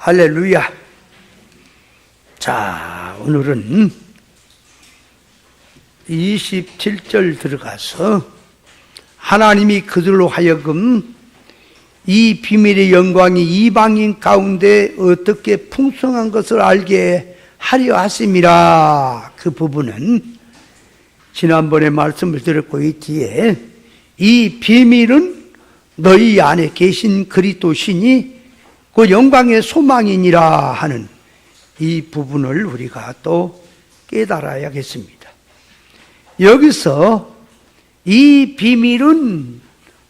할렐루야. 자, 오늘은 27절 들어가서 하나님이 그들로 하여금 이 비밀의 영광이 이방인 가운데 어떻게 풍성한 것을 알게 하려 하심이라. 그 부분은 지난번에 말씀을 드렸고, 이 뒤에 이 비밀은 너희 안에 계신 그리스도시니 그 영광의 소망이니라 하는 이 부분을 우리가 또 깨달아야겠습니다. 여기서 이 비밀은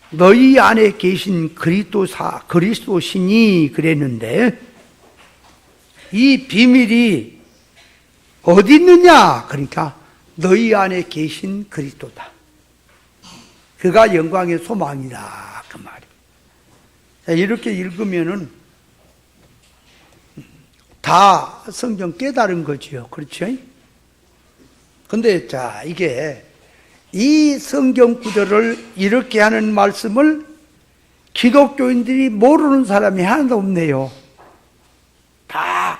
너희 안에 계신 그리스도시니 그랬는데, 이 비밀이 어디 있느냐? 그러니까 너희 안에 계신 그리스도다. 그가 영광의 소망이다, 그 말이에요. 이렇게 읽으면은 다 성경 깨달은 거지요. 그렇죠? 근데 자, 이게 이 성경 구절을 이렇게 하는 말씀을 기독교인들이 모르는 사람이 하나도 없네요. 다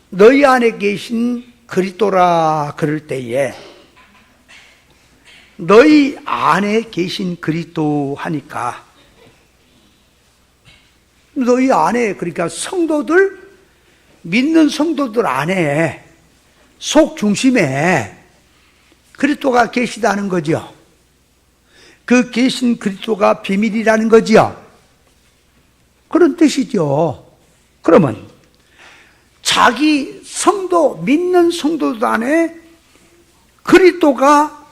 너희 안에 계신 그리스도라 그럴 때에 너희 안에 계신 그리스도 하니까 너희 안에, 그러니까 성도들, 믿는 성도들 안에 속 중심에 그리스도가 계시다는 거죠. 그 계신 그리스도가 비밀이라는 거지요. 그런 뜻이죠. 그러면 자기 성도, 믿는 성도들 안에 그리스도가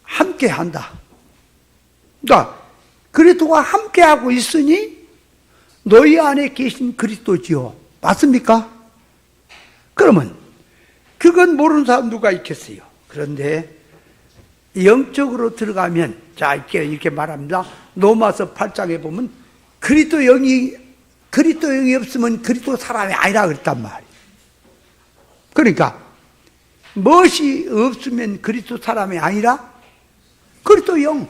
함께한다. 그러니까 그리스도가 함께하고 있으니 너희 안에 계신 그리스도지요. 맞습니까? 그러면 그건 모르는 사람 누가 있겠어요? 그런데 영적으로 들어가면, 자, 이렇게 말합니다. 로마서 8장에 보면 그리스도 영이 없으면 그리스도 사람이 아니라 그랬단 말이에요. 그러니까 무엇이 없으면 그리스도 사람이 아니라 그리스도 영.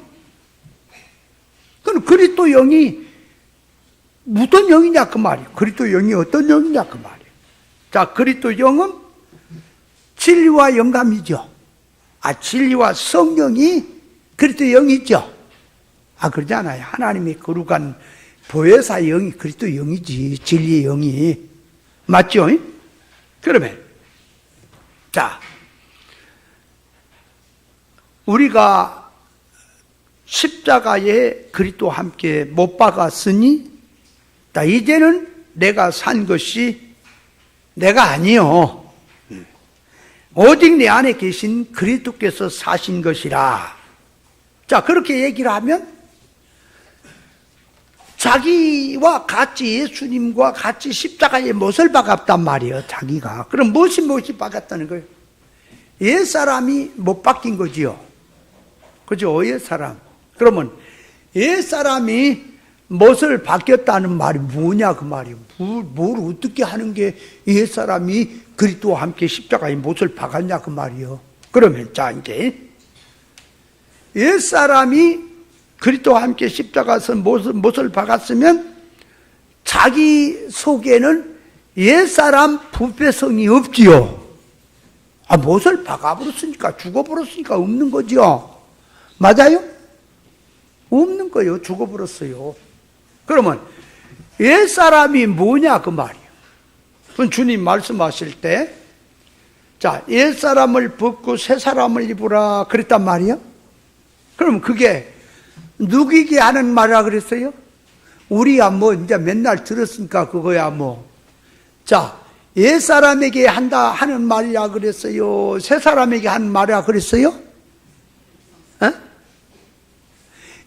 그럼 그리스도 영이 무슨 영이냐 그 말이에요. 그리스도 영이 어떤 영이냐 그 말이에요. 자, 그리스도 영은 진리와 영감이죠. 진리와 성령이 그리스도 영이죠. 그러지 않아요. 하나님의 거룩한 보혜사 영이 그리스도 영이지, 진리의 영이. 맞죠? 그러면 자, 우리가 십자가에 그리스도와 함께 못 박았으니 이제는 내가 산 것이 내가 아니요, 오직 내 안에 계신 그리스도께서 사신 것이라. 자, 그렇게 얘기를 하면 자기와 같이, 예수님과 같이 십자가에 못을 박았단 말이에요, 자기가. 그럼 무엇이 박았다는 거예요? 옛사람이 못 박힌 거지요. 그죠? 옛사람. 그러면 옛사람이 못을 박혔다는 말이 뭐냐 그 말이에요. 뭘 어떻게 하는 게 옛사람이 그리스도와 함께 십자가에 못을 박았냐 그 말이에요. 그러면 자, 이제 옛사람이 그리스도와 함께 십자가에서 못을 박았으면 자기 속에는 옛사람 부패성이 없지요. 못을 박아버렸으니까, 죽어버렸으니까 없는 거지요. 맞아요? 없는 거예요. 죽어버렸어요. 그러면 옛사람이 뭐냐 그 말이에요. 그건 주님 말씀하실 때, 자, 옛사람을 벗고 새사람을 입으라 그랬단 말이에요. 그럼 그게 누구에게 하는 말이라 그랬어요? 우리야 뭐 이제 맨날 들었으니까 그거야 뭐. 자, 옛사람에게 한다 하는 말이라 그랬어요? 새사람에게 하는 말이라 그랬어요?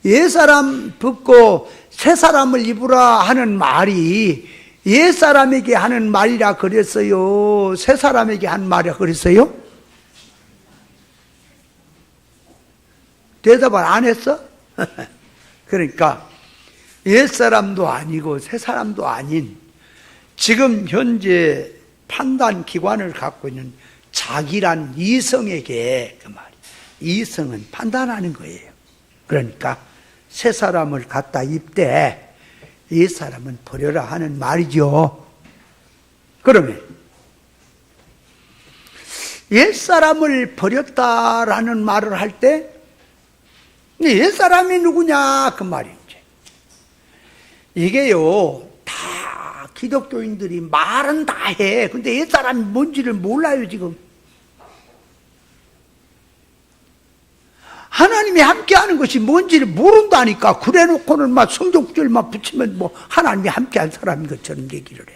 옛사람 벗고 새사람을 입으라 하는 말이 옛사람에게 하는 말이라 그랬어요? 새사람에게 한 말이라 그랬어요? 대답을 안 했어? 그러니까 옛사람도 아니고 새사람도 아닌 지금 현재 판단 기관을 갖고 있는 자기란 이성에게 그 말이에요. 이성은 판단하는 거예요. 그러니까 새 사람을 갖다 입되 옛사람은 버려라 하는 말이죠. 그러면 옛사람을 버렸다라는 말을 할 때 옛사람이 누구냐 그 말이지. 이게요 다 기독교인들이 말은 다 해. 근데 옛사람이 뭔지를 몰라요 지금. 하나님이 함께하는 것이 뭔지를 모른다니까. 그래놓고는 막 성경구절만 붙이면 뭐 하나님이 함께한 사람인 것처럼 얘기를 해.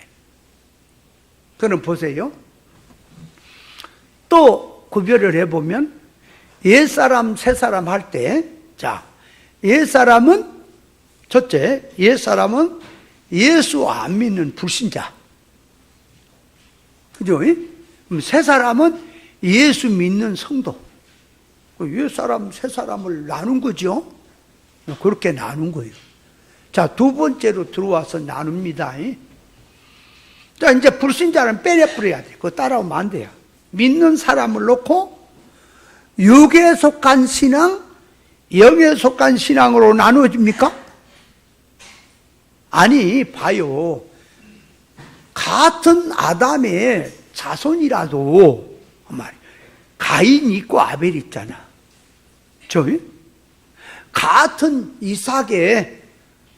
그럼 보세요. 또 구별을 해보면 옛사람 새사람 할 때, 자, 옛사람은 첫째, 옛사람은 예수 안 믿는 불신자. 그죠? 그럼 새사람은 예수 믿는 성도. 옛사람, 새사람을 나눈 거죠? 그렇게 나눈 거예요. 자, 두 번째로 들어와서 나눕니다. 자, 이제 불신자는 빼내버려야 돼. 그거 따라오면 안 돼요. 믿는 사람을 놓고 육에 속한 신앙, 영에 속한 신앙으로 나누어집니까? 아니, 봐요. 같은 아담의 자손이라도 가인 있고 아벨 있잖아. 저기 같은 이삭의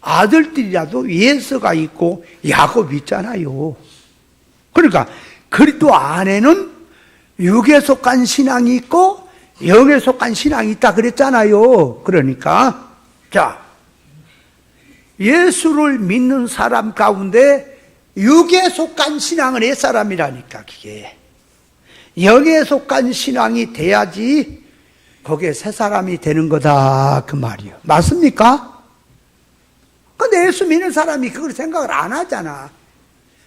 아들들이라도 예서가 있고 야곱 있잖아요. 그러니까 그리스도 안에는 육에 속한 신앙이 있고 영에 속한 신앙이 있다 그랬잖아요. 그러니까 자, 예수를 믿는 사람 가운데 육에 속한 신앙은 옛사람이라니까. 그게 영에 속한 신앙이 돼야지 거기에 새사람이 되는 거다 그 말이요. 맞습니까? 근데 예수 믿는 사람이 그걸 생각을 안 하잖아.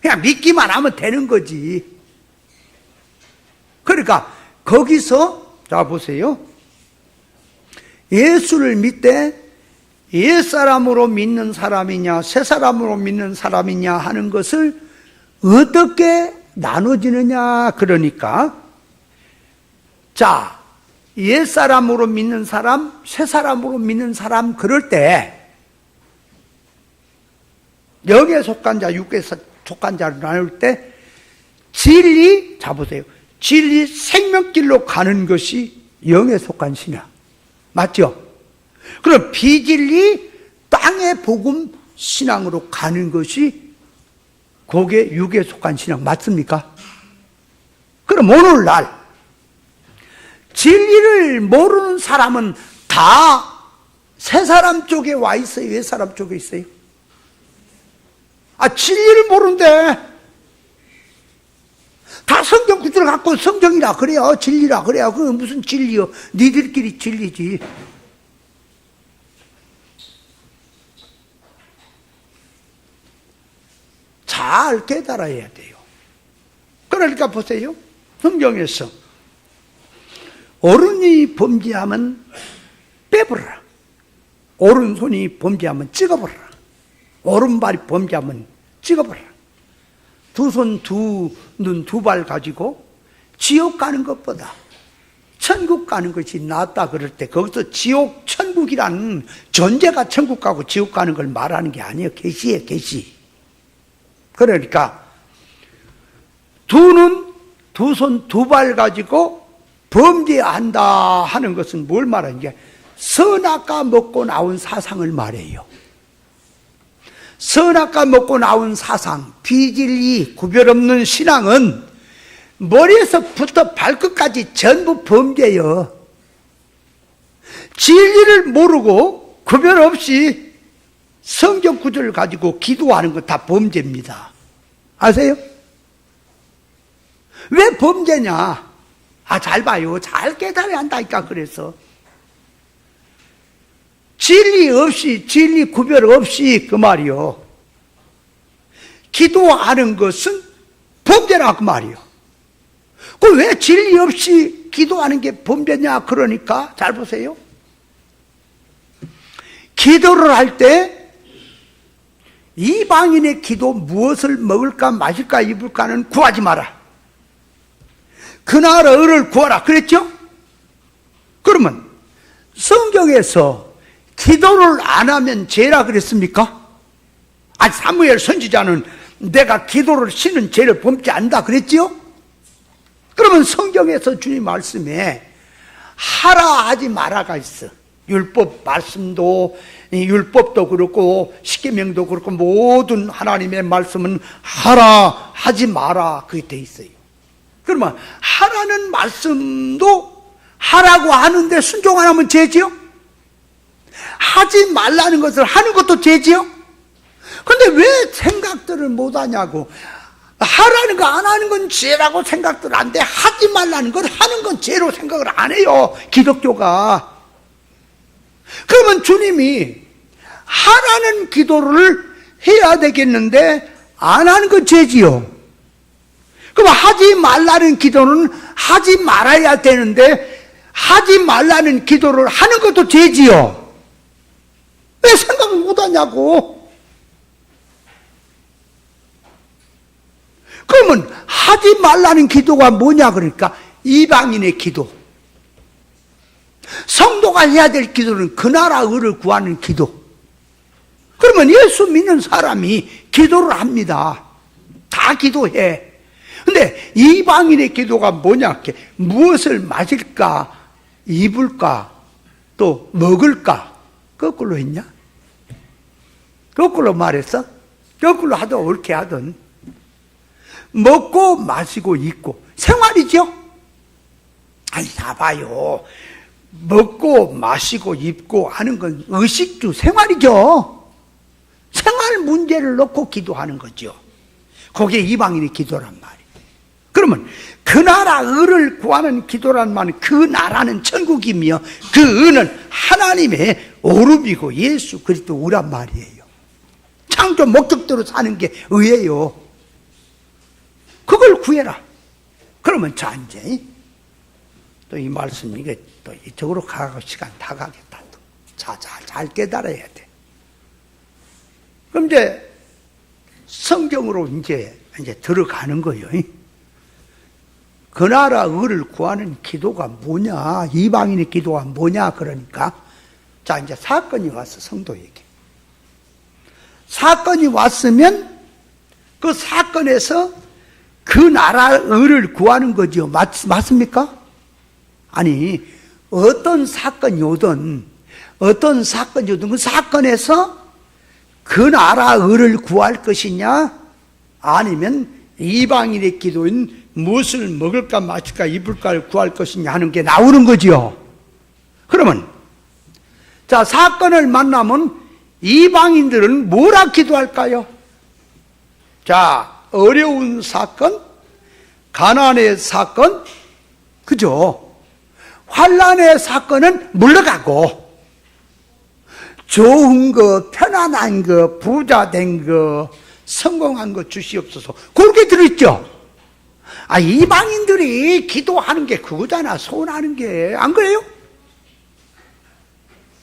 그냥 믿기만 하면 되는 거지. 그러니까 거기서 자 보세요. 예수를 믿되 옛사람으로 믿는 사람이냐 새사람으로 믿는 사람이냐 하는 것을 어떻게 나눠지느냐. 그러니까 자, 옛사람으로 믿는 사람, 새사람으로 믿는 사람 그럴 때 영에 속한 자, 육에 속한 자를 나눌 때 진리, 자 보세요. 진리 생명길로 가는 것이 영에 속한 신앙. 맞죠? 그럼 비진리 땅의 복음 신앙으로 가는 것이 그게 육에 속한 신앙 맞습니까? 그럼 오늘날 진리를 모르는 사람은 다 새 사람 쪽에 와 있어요? 옛 사람 쪽에 있어요? 아, 진리를 모르는데 다 성경 구절을 갖고 성경이라 그래요, 진리라 그래요. 그건 무슨 진리요? 니들끼리 진리지. 잘 깨달아야 돼요. 그러니까 보세요. 성경에서 오른이 범죄하면 빼버려라. 오른손이 범죄하면 찍어버려라. 오른발이 범죄하면 찍어버려라. 두 손, 두 눈, 두 발 가지고 지옥 가는 것보다 천국 가는 것이 낫다 그럴 때 거기서 지옥, 천국이라는 존재가 천국 가고 지옥 가는 걸 말하는 게 아니에요. 계시예요, 계시. 그러니까 두 눈, 두 손, 두 발 가지고 범죄한다 하는 것은 뭘 말하는 게 선악과 먹고 나온 사상을 말해요. 선악과 먹고 나온 사상, 비진리, 구별 없는 신앙은 머리에서부터 발끝까지 전부 범죄예요. 진리를 모르고 구별 없이 성경 구절을 가지고 기도하는 거 다 범죄입니다. 아세요? 왜 범죄냐? 아, 잘 봐요. 잘 깨달아야 한다니까. 그래서 진리 없이, 진리 구별 없이 그 말이요. 기도하는 것은 범죄라 그 말이요. 그 왜 진리 없이 기도하는 게 범죄냐? 그러니까 잘 보세요. 기도를 할 때 이방인의 기도 무엇을 먹을까 마실까 입을까는 구하지 마라. 그 나라를 구하라 그랬죠? 그러면 성경에서 기도를 안 하면 죄라 그랬습니까? 사무엘 선지자는 내가 기도를 쉬는 죄를 범치 않는다 그랬지요? 그러면 성경에서 주님 말씀에 하라 하지 마라가 있어. 율법 말씀도, 율법도 그렇고 십계명도 그렇고 모든 하나님의 말씀은 하라 하지 마라 그게 돼 있어요. 그러면 하라는 말씀도 하라고 하는데 순종 안 하면 죄지요? 하지 말라는 것을 하는 것도 죄지요? 근데 왜 생각들을 못 하냐고. 하라는 거 안 하는 건 죄라고 생각들 안 돼. 하지 말라는 걸 하는 건 죄로 생각을 안 해요, 기독교가. 그러면 주님이 하라는 기도를 해야 되겠는데 안 하는 건 죄지요. 그럼 하지 말라는 기도는 하지 말아야 되는데 하지 말라는 기도를 하는 것도 죄지요. 왜 생각을 못 하냐고. 그러면 하지 말라는 기도가 뭐냐 그러니까 이방인의 기도. 성도가 해야 될 기도는 그 나라 의를 구하는 기도. 그러면 예수 믿는 사람이 기도를 합니다. 다 기도해. 근데 이방인의 기도가 뭐냐? 무엇을 마실까, 입을까, 또 먹을까? 거꾸로 했냐? 거꾸로 말했어? 거꾸로 하든 옳게 하든 먹고 마시고 입고 생활이죠? 아니 봐봐요. 먹고 마시고 입고 하는 건 의식주 생활이죠. 생활 문제를 놓고 기도하는 거죠. 그게 이방인의 기도란 말이에요. 그러면 그 나라 의를 구하는 기도란 말은 그 나라는 천국이며 그 의는 하나님의 오름이고 예수 그리스도 의란 말이에요. 창조 목적대로 사는 게 의예요. 그걸 구해라. 그러면 자 이제 또 이 말씀 이게 또 이쪽으로 가고 시간 다 가겠다. 또 잘 깨달아야 돼. 그럼 이제 성경으로 이제 들어가는 거예요. 그 나라 의를 구하는 기도가 뭐냐? 이방인의 기도가 뭐냐? 그러니까 자 이제 사건이 왔어. 성도에게 사건이 왔으면 그 사건에서 그 나라 의를 구하는 거죠. 맞습니까? 아니 어떤 사건이 오든 그 사건에서 그 나라 의를 구할 것이냐 아니면 이방인의 기도인 무엇을 먹을까 마실까 입을까를 구할 것이냐 하는 게 나오는 거지요. 그러면 자 사건을 만나면 이방인들은 뭐라 기도할까요? 자 어려운 사건, 가난의 사건, 그죠? 환난의 사건은 물러가고 좋은 거, 편안한 거, 부자 된 거, 성공한 거 주시옵소서. 그렇게 들었죠? 이방인들이 기도하는 게 그거잖아. 소원하는 게. 안 그래요?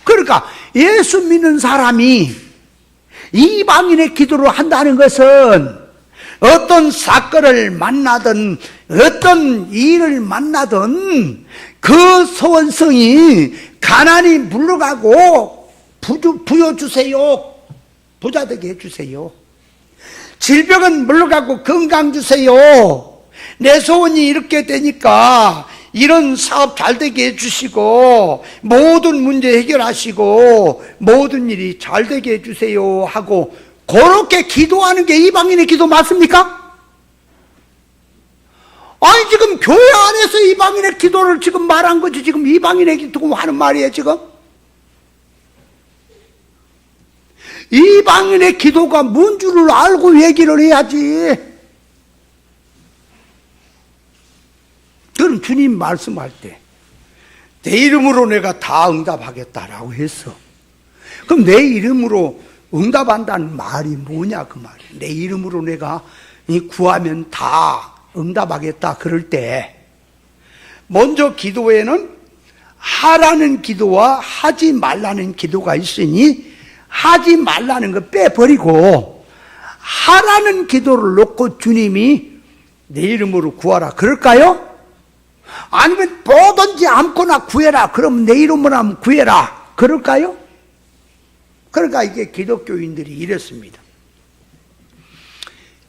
그러니까 예수 믿는 사람이 이방인의 기도를 한다는 것은 어떤 사건을 만나든 어떤 일을 만나든 그 소원성이 가난이 물러가고 부여 주세요. 부자 되게 해주세요. 질병은 물러가고 건강 주세요. 내 소원이 이렇게 되니까 이런 사업 잘 되게 해주시고 모든 문제 해결하시고 모든 일이 잘 되게 해주세요 하고 그렇게 기도하는 게 이방인의 기도 맞습니까? 아니 지금 교회 안에서 이방인의 기도를 지금 말한 거지. 지금 이방인의 기도 하는 말이에요 지금. 이방인의 기도가 뭔 줄을 알고 얘기를 해야지. 그럼 주님 말씀할 때 내 이름으로 내가 다 응답하겠다라고 했어. 그럼 내 이름으로 응답한다는 말이 뭐냐 그 말이야. 내 이름으로 내가 구하면 다 응답하겠다 그럴 때 먼저 기도에는 하라는 기도와 하지 말라는 기도가 있으니 하지 말라는 거 빼버리고 하라는 기도를 놓고 주님이 내 이름으로 구하라 그럴까요? 아니면 뭐든지 아무거나 구해라 그럼 내 이름으로 하면 구해라 그럴까요? 그러니까 이게 기독교인들이 이랬습니다.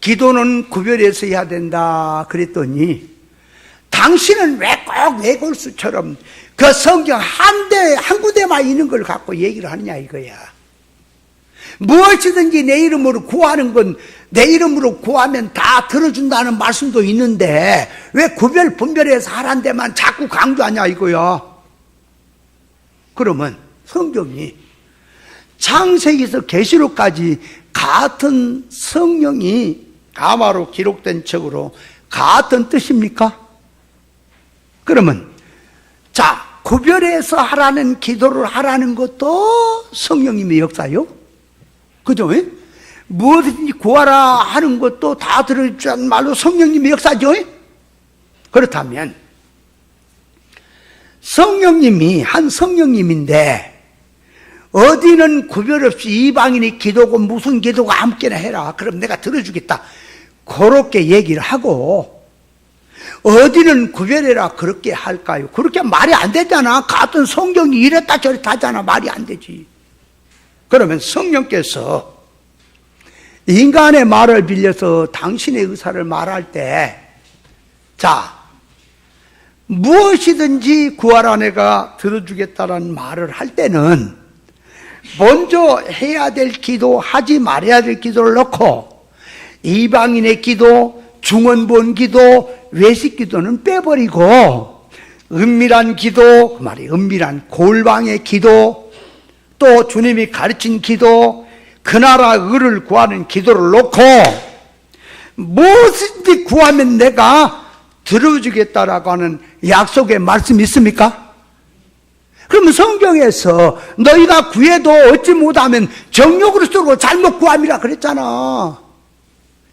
기도는 구별해서 해야 된다 그랬더니 당신은 왜 꼭 외골수처럼 그 성경 한 구대만 있는 걸 갖고 얘기를 하느냐 이거야. 무엇이든지 내 이름으로 구하는 건 내 이름으로 구하면 다 들어준다는 말씀도 있는데 왜 분별해서 하란 데만 자꾸 강조하냐 이거야. 그러면 성경이 창세기에서 계시록까지 같은 성령이 가마로 기록된 척으로 같은 뜻입니까? 그러면 자, 구별해서 하라는 기도를 하라는 것도 성령님의 역사요. 그죠? 무엇이든지 구하라 하는 것도 다 들어주는 말로 성령님의 역사죠. 그렇다면 성령님이 한 성령님인데 어디는 구별 없이 이방인의 기도고 무슨 기도가 아무렇게나 해라. 그럼 내가 들어주겠다. 그렇게 얘기를 하고 어디는 구별해라 그렇게 할까요? 그렇게 말이 안 되잖아. 같은 성경이 이랬다 저랬다 하잖아. 말이 안 되지. 그러면 성령께서 인간의 말을 빌려서 당신의 의사를 말할 때 자, 무엇이든지 구하라 내가 들어주겠다라는 말을 할 때는 먼저 해야 될 기도, 하지 말아야 될 기도를 넣고 이방인의 기도, 중언본 기도, 외식 기도는 빼버리고 은밀한 기도, 그 말이 은밀한 골방의 기도, 또 주님이 가르친 기도, 그 나라 의를 구하는 기도를 놓고 무엇인지 구하면 내가 들어주겠다라고 하는 약속의 말씀이 있습니까? 그러면 성경에서 너희가 구해도 얻지 못하면 정욕으로 쓰고 잘못 구함이라 그랬잖아.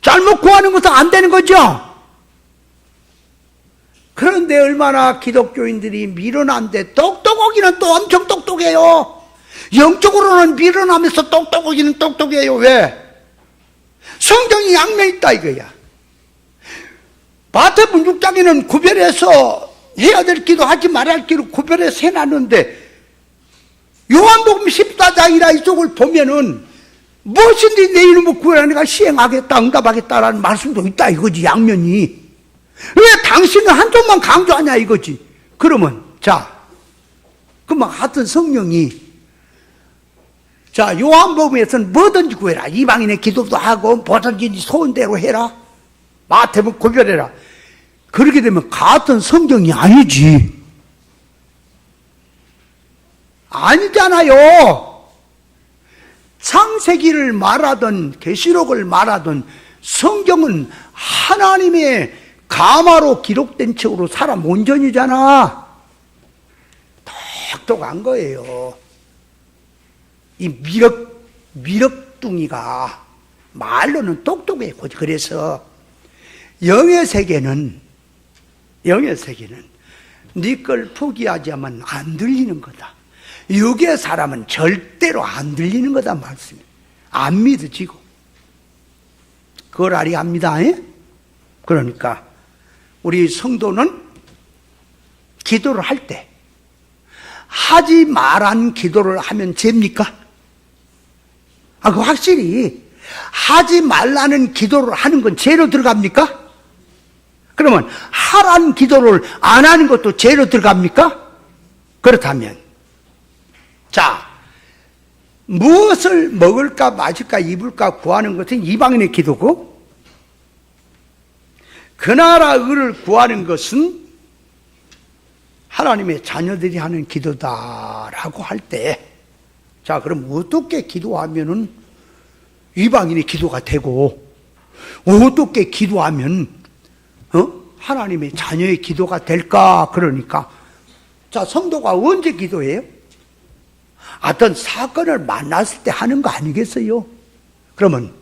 잘못 구하는 것은 안 되는 거죠. 그런데 얼마나 기독교인들이 미련한데 똑똑하기는 또 엄청 똑똑해요. 영적으로는 미련하면서 똑똑하기는 똑똑해요. 왜? 성경이 양면 있다 이거야. 마태복음 6장에는 구별해서 해야 될 기도 하지 말아야 할 기도 구별해서 해놨는데 요한복음 14장이라 이쪽을 보면은 무엇인지 내 이름을 구하라 내가 시행하겠다 응답하겠다라는 말씀도 있다 이거지. 양면이. 왜 당신은 한쪽만 강조하냐 이거지. 그러면 자 그러면 하여튼 성령이 자 요한복음에서는 뭐든지 구해라. 이방인의 기도도 하고 뭐든지 소원대로 해라. 마태복음 구별해라. 그렇게 되면 같은 성경이 아니지. 아니잖아요. 창세기를 말하든 계시록을 말하든 성경은 하나님의 가마로 기록된 책으로 사람 온전이잖아. 똑똑한 거예요. 이 미력둥이가 말로는 똑똑해. 그래서 영의 세계는 네 걸 포기하자면 안 들리는 거다. 육의 사람은 절대로 안 들리는 거다 말씀이에요. 안 믿어지고. 그걸 알아합니다. 그러니까 우리 성도는 기도를 할 때 하지 말한 기도를 하면 됩니까? 그 확실히 하지 말라는 기도를 하는 건 죄로 들어갑니까? 그러면 하라는 기도를 안 하는 것도 죄로 들어갑니까? 그렇다면 자 무엇을 먹을까 마실까 입을까 구하는 것은 이방인의 기도고 그 나라 의를 구하는 것은 하나님의 자녀들이 하는 기도다라고 할 때 자 그럼 어떻게 기도하면은 이방인의 기도가 되고 어떻게 기도하면 하나님의 자녀의 기도가 될까? 그러니까 자 성도가 언제 기도해요? 어떤 사건을 만났을 때 하는 거 아니겠어요? 그러면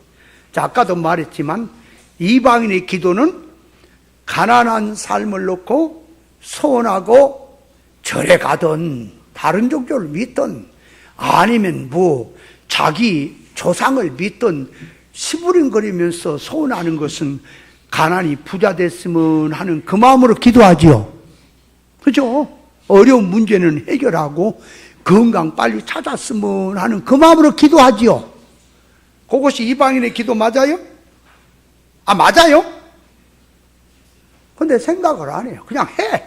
자 아까도 말했지만 이방인의 기도는 가난한 삶을 놓고 소원하고 절에 가든 다른 종교를 믿든 아니면 뭐 자기 조상을 믿든 시부름거리면서 소원하는 것은 가난이 부자 됐으면 하는 그 마음으로 기도하지요. 그죠? 어려운 문제는 해결하고 건강 빨리 찾았으면 하는 그 마음으로 기도하지요. 그것이 이방인의 기도 맞아요? 아, 맞아요? 근데 생각을 안 해요. 그냥 해.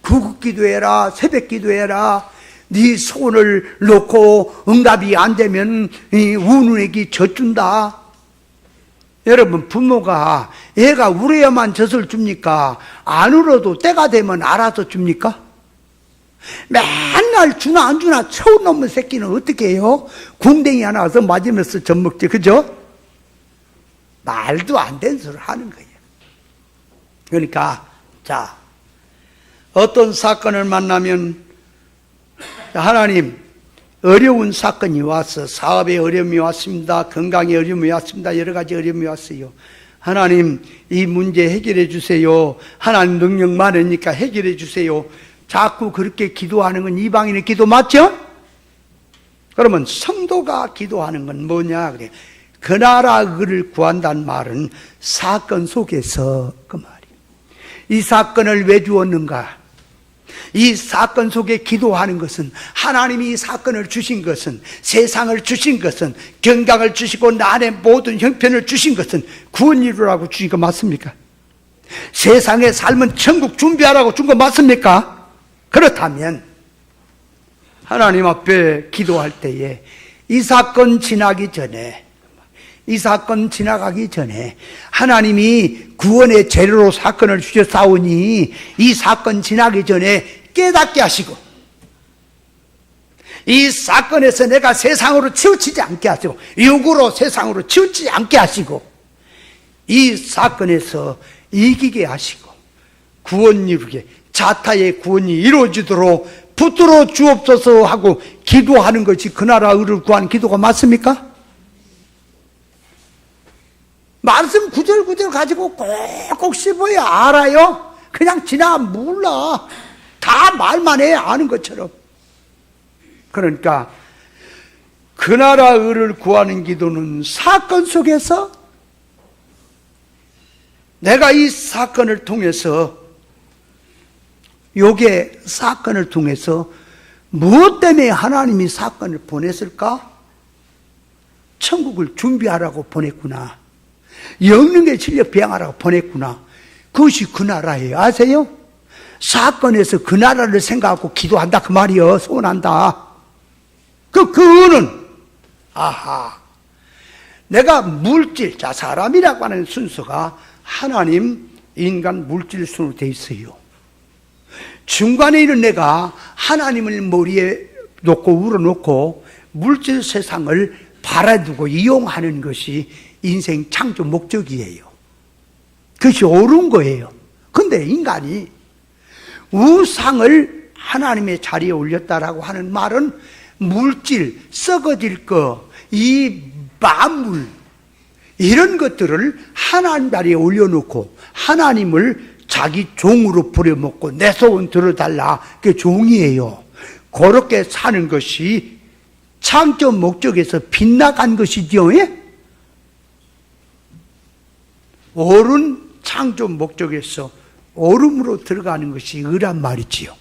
구급 기도해라, 새벽 기도해라. 네 손을 놓고 응답이 안 되면 우는에게 젖준다. 여러분, 부모가 애가 울어야만 젖을 줍니까? 안 울어도 때가 되면 알아서 줍니까? 맨날 주나 안 주나 처음 넘은 새끼는 어떻게 해요? 궁뎅이 하나 와서 맞으면서 젖 먹지, 그죠? 말도 안 되는 소리를 하는 거예요. 그러니까 자, 어떤 사건을 만나면 하나님, 어려운 사건이 왔어. 사업에 어려움이 왔습니다. 건강에 어려움이 왔습니다. 여러 가지 어려움이 왔어요. 하나님, 이 문제 해결해 주세요. 하나님 능력 많으니까 해결해 주세요. 자꾸 그렇게 기도하는 건 이방인의 기도 맞죠? 그러면 성도가 기도하는 건 뭐냐? 그래. 그 나라 의를 구한다는 말은 사건 속에서 그 말이에요. 이 사건을 왜 주었는가? 이 사건 속에 기도하는 것은, 하나님이 이 사건을 주신 것은, 세상을 주신 것은, 건강을 주시고 나의 모든 형편을 주신 것은 구원 이루라고 주신 거 맞습니까? 세상의 삶은 천국 준비하라고 준 거 맞습니까? 그렇다면 하나님 앞에 기도할 때에 이 사건 지나기 전에, 이 사건 지나가기 전에 하나님이 구원의 재료로 사건을 주셨사오니 이 사건 지나기 전에 깨닫게 하시고, 이 사건에서 내가 세상으로 치우치지 않게 하시고, 육으로 세상으로 치우치지 않게 하시고, 이 사건에서 이기게 하시고, 구원 이루게, 자타의 구원이 이루어지도록 붙들어 주옵소서 하고 기도하는 것이 그 나라 의를 구하는 기도가 맞습니까? 말씀 구절구절 가지고 꼭꼭 씹어야 알아요? 그냥 지나 몰라. 다 말만 해야 아는 것처럼. 그러니까 그 나라 의를 구하는 기도는 사건 속에서 내가 이 사건을 통해서, 요게 사건을 통해서 무엇 때문에 하나님이 사건을 보냈을까? 천국을 준비하라고 보냈구나. 영능의 진력 배양하라고 보냈구나. 그것이 그 나라예요. 아세요? 사건에서 그 나라를 생각하고 기도한다 그 말이요. 소원한다. 그 은은, 아하, 내가 물질, 자, 사람이라고 하는 순서가 하나님, 인간, 물질 순으로 되어 있어요. 중간에 있는 내가 하나님을 머리에 놓고 우러놓고 물질 세상을 바라두고 이용하는 것이 인생 창조 목적이에요. 그것이 옳은 거예요. 근데 인간이 우상을 하나님의 자리에 올렸다라고 하는 말은 물질, 썩어질 거, 이 만물, 이런 것들을 하나님 자리에 올려놓고 하나님을 자기 종으로 부려먹고 내 소원 들어달라. 그게 종이에요. 그렇게 사는 것이 창조 목적에서 빗나간 것이지요. 예? 옳은 창조 목적에서 옳음으로 들어가는 것이 의란 말이지요.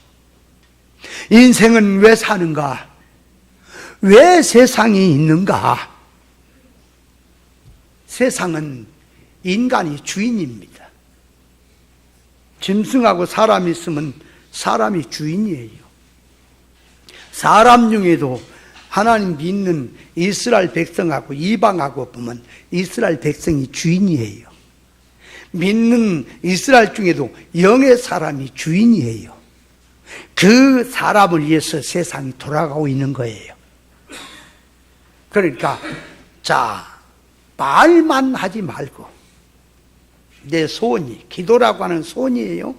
인생은 왜 사는가? 왜 세상이 있는가? 세상은 인간이 주인입니다. 짐승하고 사람이 있으면 사람이 주인이에요. 사람 중에도 하나님 믿는 이스라엘 백성하고 이방하고 보면 이스라엘 백성이 주인이에요. 믿는 이스라엘 중에도 영의 사람이 주인이에요. 그 사람을 위해서 세상이 돌아가고 있는 거예요. 그러니까 자, 말만 하지 말고 내 소원이, 기도라고 하는 소원이에요.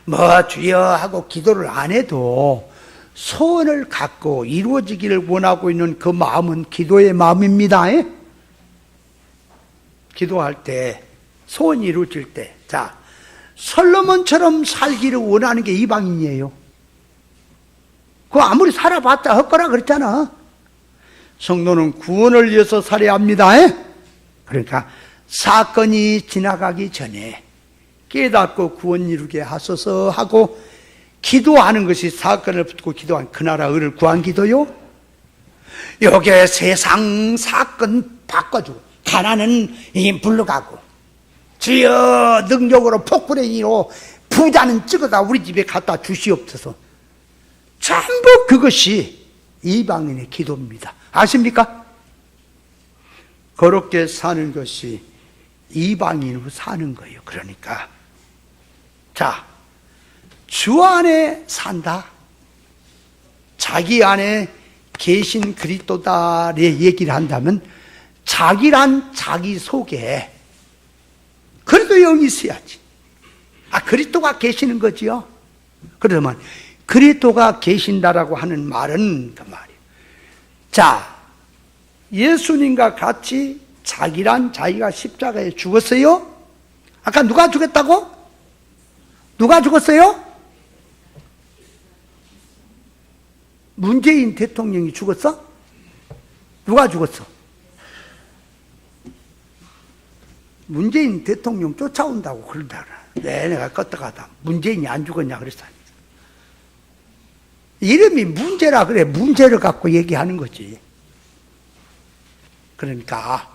뭐 주여 하고 기도를 안 해도 소원을 갖고 이루어지기를 원하고 있는 그 마음은 기도의 마음입니다. 기도할 때, 소원이 이루어질 때, 자, 솔로몬처럼 살기를 원하는 게 이방인이에요. 그거 아무리 살아봤자 헛거라 그랬잖아. 성도는 구원을 위해서 살아야 합니다. 그러니까 사건이 지나가기 전에 깨닫고 구원 이루게 하소서 하고 기도하는 것이, 사건을 붙고 기도한 그 나라 의를 구한 기도요. 여기에 세상 사건 바꿔주고 가난은 물러가고, 주여 능력으로 폭군의로 부자는 찍어다 우리 집에 갖다 주시옵소서. 전부 그것이 이방인의 기도입니다. 아십니까? 그렇게 사는 것이 이방인으로 사는 거예요. 그러니까 자, 주 안에 산다, 자기 안에 계신 그리스도다의 얘기를 한다면 자기란 자기 속에 그리스도 영이 있어야지. 그리스도가 계시는 거지요. 그러면 그리스도가 계신다라고 하는 말은 그 말이에요. 자, 예수님과 같이 자기란 자기가 십자가에 죽었어요? 아까 누가 죽었다고? 누가 죽었어요? 문재인 대통령이 죽었어? 누가 죽었어? 문재인 대통령 쫓아온다고 그러더라. 내가 껐다가다 문재인이 안 죽었냐 그랬어. 이름이 문제라 그래. 문제를 갖고 얘기하는 거지. 그러니까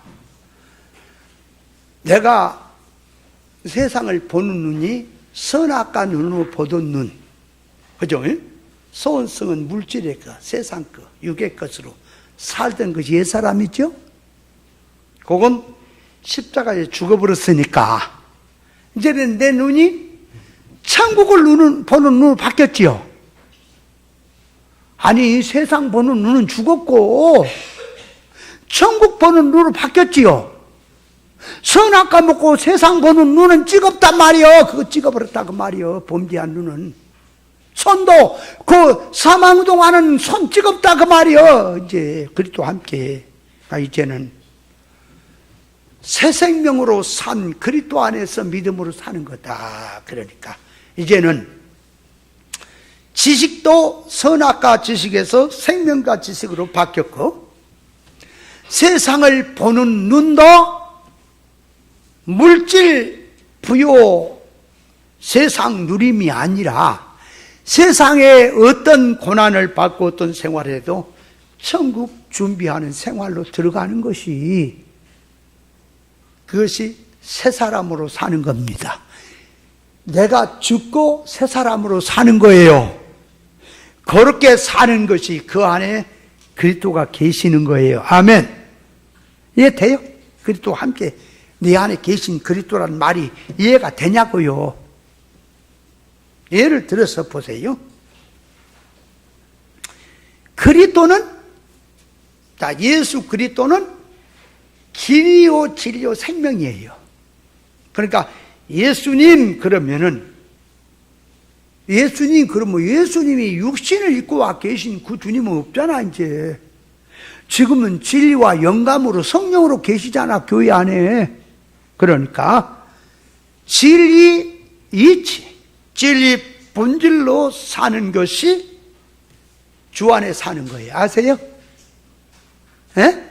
내가 세상을 보는 눈이 선악과 눈으로 보던 눈, 그죠? 소원성은 물질의 것, 세상 것, 육의 것으로 살던 것이 옛사람이죠? 그건 십자가에 죽어버렸으니까 이제는 내 눈이 천국을 보는 눈으로 바뀌었지요. 아니, 세상 보는 눈은 죽었고 천국 보는 눈으로 바뀌었지요. 선악과 먹고 세상 보는 눈은 찍었단 말이요. 그거 찍어버렸다 그 말이요. 범죄한 눈은. 손도 그 사망운동하는 손 찍었다 그 말이요. 이제 그리스도 함께 이제는 새 생명으로 산 그리스도 안에서 믿음으로 사는 거다. 그러니까 이제는 지식도 선악과 지식에서 생명과 지식으로 바뀌었고, 세상을 보는 눈도 물질 부요 세상 누림이 아니라 세상에 어떤 고난을 받고 어떤 생활을 해도 천국 준비하는 생활로 들어가는 것이, 그것이 새 사람으로 사는 겁니다. 내가 죽고 새 사람으로 사는 거예요. 그렇게 사는 것이 그 안에 그리스도가 계시는 거예요. 아멘. 이해돼요? 그리스도와 함께 네 안에 계신 그리스도라는 말이 이해가 되냐고요. 예를 들어서 보세요. 그리스도는, 자, 예수 그리스도는 길이요 진리요 생명이에요. 그러니까 예수님 그러면 예수님이 육신을 입고 와 계신 그 주님은 없잖아. 이제 지금은 진리와 영감으로 성령으로 계시잖아, 교회 안에. 그러니까 진리 이치, 진리 본질로 사는 것이 주 안에 사는 거예요. 아세요? 예?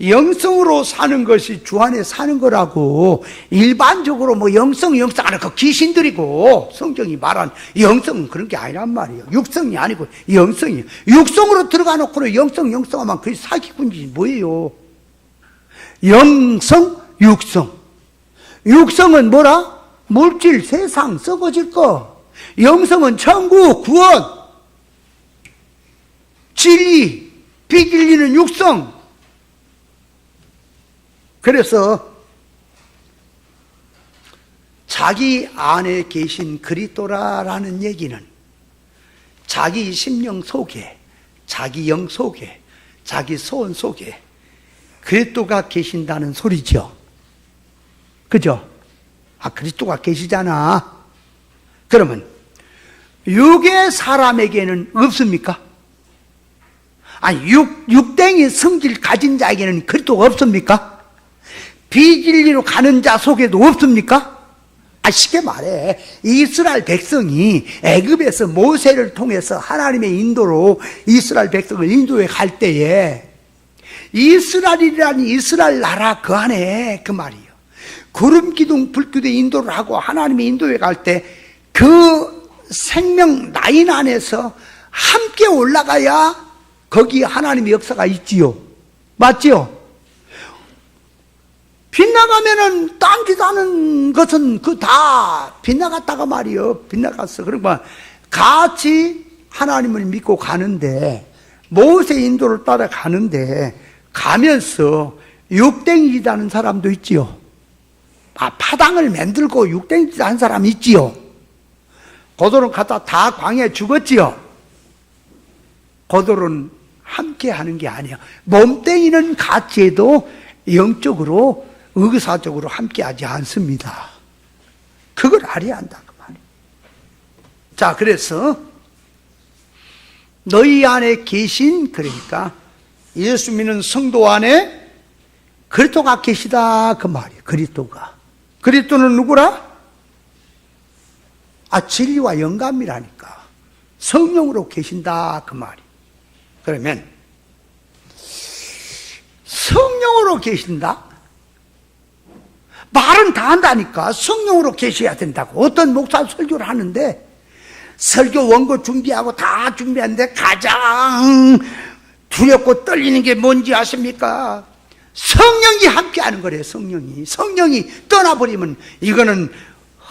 영성으로 사는 것이 주 안에 사는 거라고. 일반적으로 뭐 영성 하는 그 귀신들이고, 성경이 말한 영성은 그런 게 아니란 말이에요. 육성이 아니고 영성이에요. 육성으로 들어가 놓고는 영성하면 그게 사기꾼이지 뭐예요. 영성, 육성. 육성은 뭐라? 물질, 세상, 썩어질 거. 영성은 천국, 구원, 진리, 비진리는 육성. 그래서 자기 안에 계신 그리스도라는 얘기는 자기 심령 속에, 자기 영 속에, 자기 소원 속에 그리스도가 계신다는 소리죠. 그죠? 그리스도가 계시잖아. 그러면 육의 사람에게는 없습니까? 육댕이 성질 가진 자에게는 그리스도가 없습니까? 비진리로 가는 자 속에도 없습니까? 쉽게 말해, 이스라엘 백성이 애굽에서 모세를 통해서 하나님의 인도로 이스라엘 백성을 인도해 갈 때에 이스라엘이라는 이스라엘 나라 그 안에 그 말이에요. 구름 기둥 불 기둥 인도를 하고 하나님의 인도에 갈 때 그 생명 라인 안에서 함께 올라가야 거기 하나님의 역사가 있지요. 맞지요? 빗나가면은 딴짓하는 것은 그 다 빗나갔다가 말이요. 빗나갔어. 그러니까 같이 하나님을 믿고 가는데, 모세 인도를 따라 가는데, 가면서 육댕이짓하는 사람도 있지요. 파당을 만들고 육댕이짓하는 사람이 있지요. 고도는 갖다 다 광야에 죽었지요. 고도는 함께 하는 게 아니야. 몸뚱이는 같이 해도 영적으로, 의사적으로 함께 하지 않습니다. 그걸 알아야 한다, 그 말이에요. 자, 그래서 너희 안에 계신, 그러니까 예수 믿는 성도 안에 그리스도가 계시다, 그 말이에요. 그리스도가. 그리스도는 누구라? 진리와 영감이라니까. 성령으로 계신다, 그 말이에요. 그러면 성령으로 계신다? 말은 다 한다니까. 성령으로 계셔야 된다고. 어떤 목사 설교를 하는데, 설교 원고 준비하고 다 준비하는데 가장 두렵고 떨리는 게 뭔지 아십니까? 성령이 함께 하는 거래요. 성령이 떠나버리면 이거는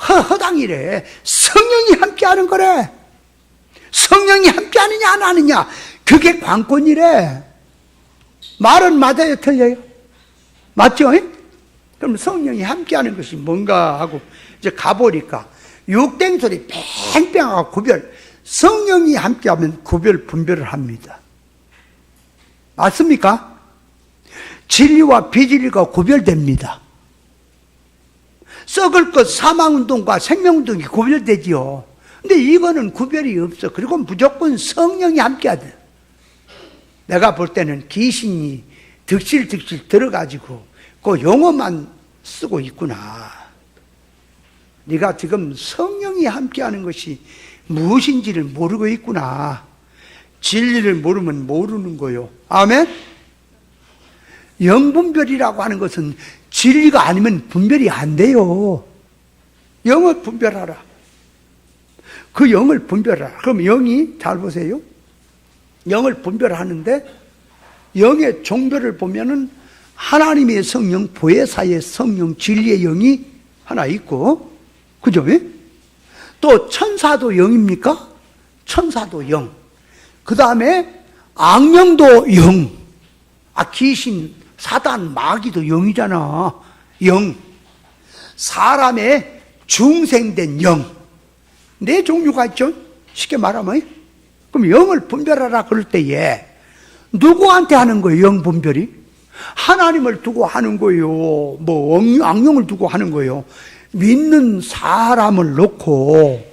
허당이래. 성령이 함께 하는 거래. 성령이 함께 하느냐 안 하느냐, 그게 관건이래. 말은 맞아요, 틀려요? 맞죠? 그럼 성령이 함께하는 것이 뭔가 하고 이제 가보니까 육댕소리 팽팽하고 성령이 함께하면 분별을 합니다. 맞습니까? 진리와 비진리가 구별됩니다. 썩을 것 사망운동과 생명운동이 구별되지요. 근데 이거는 구별이 없어. 그리고 무조건 성령이 함께하대. 내가 볼 때는 귀신이 득실득실 들어가지고 그 용어만 쓰고 있구나. 네가 지금 성령이 함께하는 것이 무엇인지를 모르고 있구나. 진리를 모르면 모르는 거요. 아멘? 영분별이라고 하는 것은 진리가 아니면 분별이 안 돼요. 영을 분별하라. 그 영을 분별하라. 그럼 영이, 잘 보세요. 영을 분별하는데 영의 종별을 보면은 하나님의 성령, 보혜사의 성령, 진리의 영이 하나 있고, 그죠? 또 천사도 영입니까? 천사도 영. 그 다음에 악령도 영. 귀신, 사단, 마귀도 영이잖아. 영. 사람의 중생된 영. 네 종류가 있죠? 쉽게 말하면. 그럼 영을 분별하라 그럴 때에 누구한테 하는 거예요, 영 분별이? 하나님을 두고 하는 거예요. 뭐 악령을 두고 하는 거예요. 믿는 사람을 놓고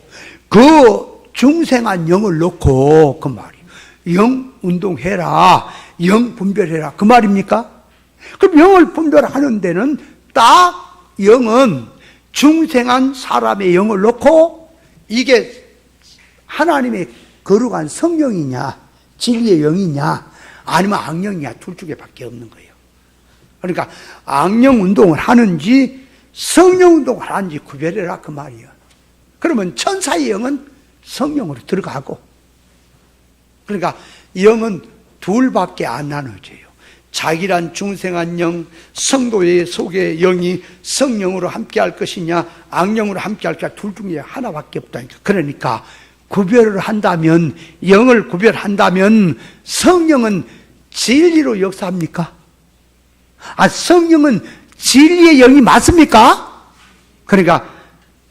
그 중생한 영을 놓고 그 말이에요. 영 운동해라. 영 분별해라. 그 말입니까? 그럼 영을 분별하는 데는 딱 영은 중생한 사람의 영을 놓고 이게 하나님의 거룩한 성령이냐 진리의 영이냐 아니면 악령이냐 둘 중에 밖에 없는 거예요. 그러니까 악령 운동을 하는지 성령 운동을 하는지 구별해라 그 말이에요. 그러면 천사의 영은 성령으로 들어가고, 그러니까 영은 둘밖에 안 나눠져요. 자기란 중생한 영, 성도의 속의 영이 성령으로 함께할 것이냐 악령으로 함께할 것이냐 둘 중에 하나밖에 없다니까. 그러니까 구별을 한다면, 영을 구별한다면 성령은 진리로 역사합니까? 성령은 진리의 영이 맞습니까? 그러니까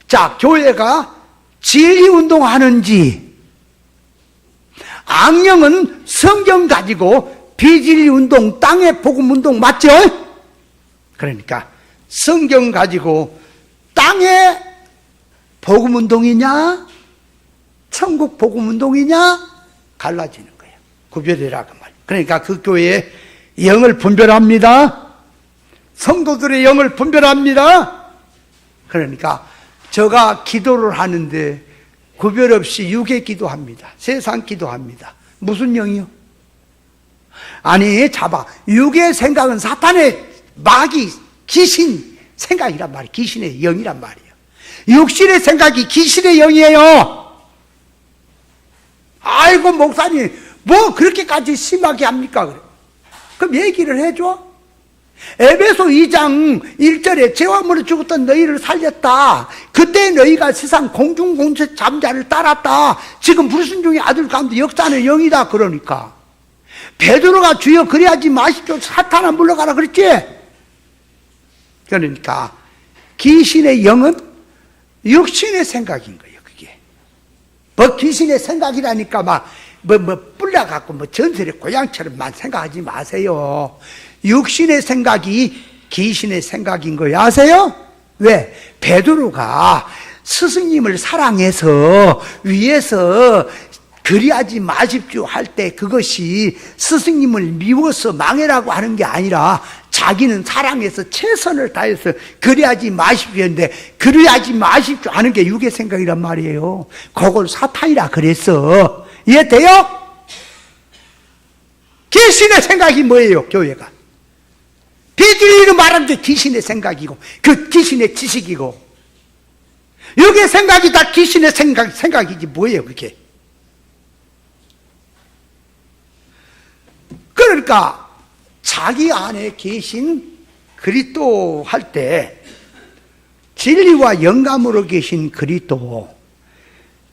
자, 교회가 진리 운동하는지, 악령은 성경 가지고 비진리 운동, 땅의 복음 운동 맞죠? 그러니까 성경 가지고 땅의 복음 운동이냐 천국 복음 운동이냐 갈라지는 거예요. 구별해라 그 말. 그러니까 그 교회에 영을 분별합니다. 성도들의 영을 분별합니다. 그러니까 제가 기도를 하는데 구별 없이 육의 기도합니다. 세상 기도합니다. 무슨 영이요? 아니, 잡아. 육의 생각은 사탄의 마귀, 귀신 생각이란 말이에요. 귀신의 영이란 말이에요. 육신의 생각이 귀신의 영이에요. 아이고, 목사님, 뭐 그렇게까지 심하게 합니까? 그래. 그럼 얘기를 해줘. 에베소 2장 1절에 죄와 물에 죽었던 너희를 살렸다. 그때 너희가 세상 공중공세 잠자를 따랐다. 지금 불순종의 아들 가운데 역사하는 영이다. 그러니까 베드로가 주여 그래야지 마십시오. 사탄아 물러가라 그랬지. 그러니까 귀신의 영은 육신의 생각인 거예요. 그게 뭐 귀신의 생각이라니까 막 뿔려갖고 전설의 고양처럼만 생각하지 마세요. 육신의 생각이 귀신의 생각인 거예요. 아세요? 왜? 베드로가 스승님을 사랑해서 위에서 그리하지 마십시오 할 때 그것이 스승님을 미워서 망해라고 하는 게 아니라 자기는 사랑해서 최선을 다해서 그리하지 마십시오 했는데 그리하지 마십시오 하는 게 육의 생각이란 말이에요. 그걸 사탄이라 그랬어. 이해돼요? 귀신의 생각이 뭐예요? 교회가 비둘기로 말하는 게 귀신의 생각이고 그 귀신의 지식이고 육의 생각이 다 귀신의 생각이지 뭐예요 그게. 그러니까 자기 안에 계신 그리스도 할 때 진리와 영감으로 계신 그리스도,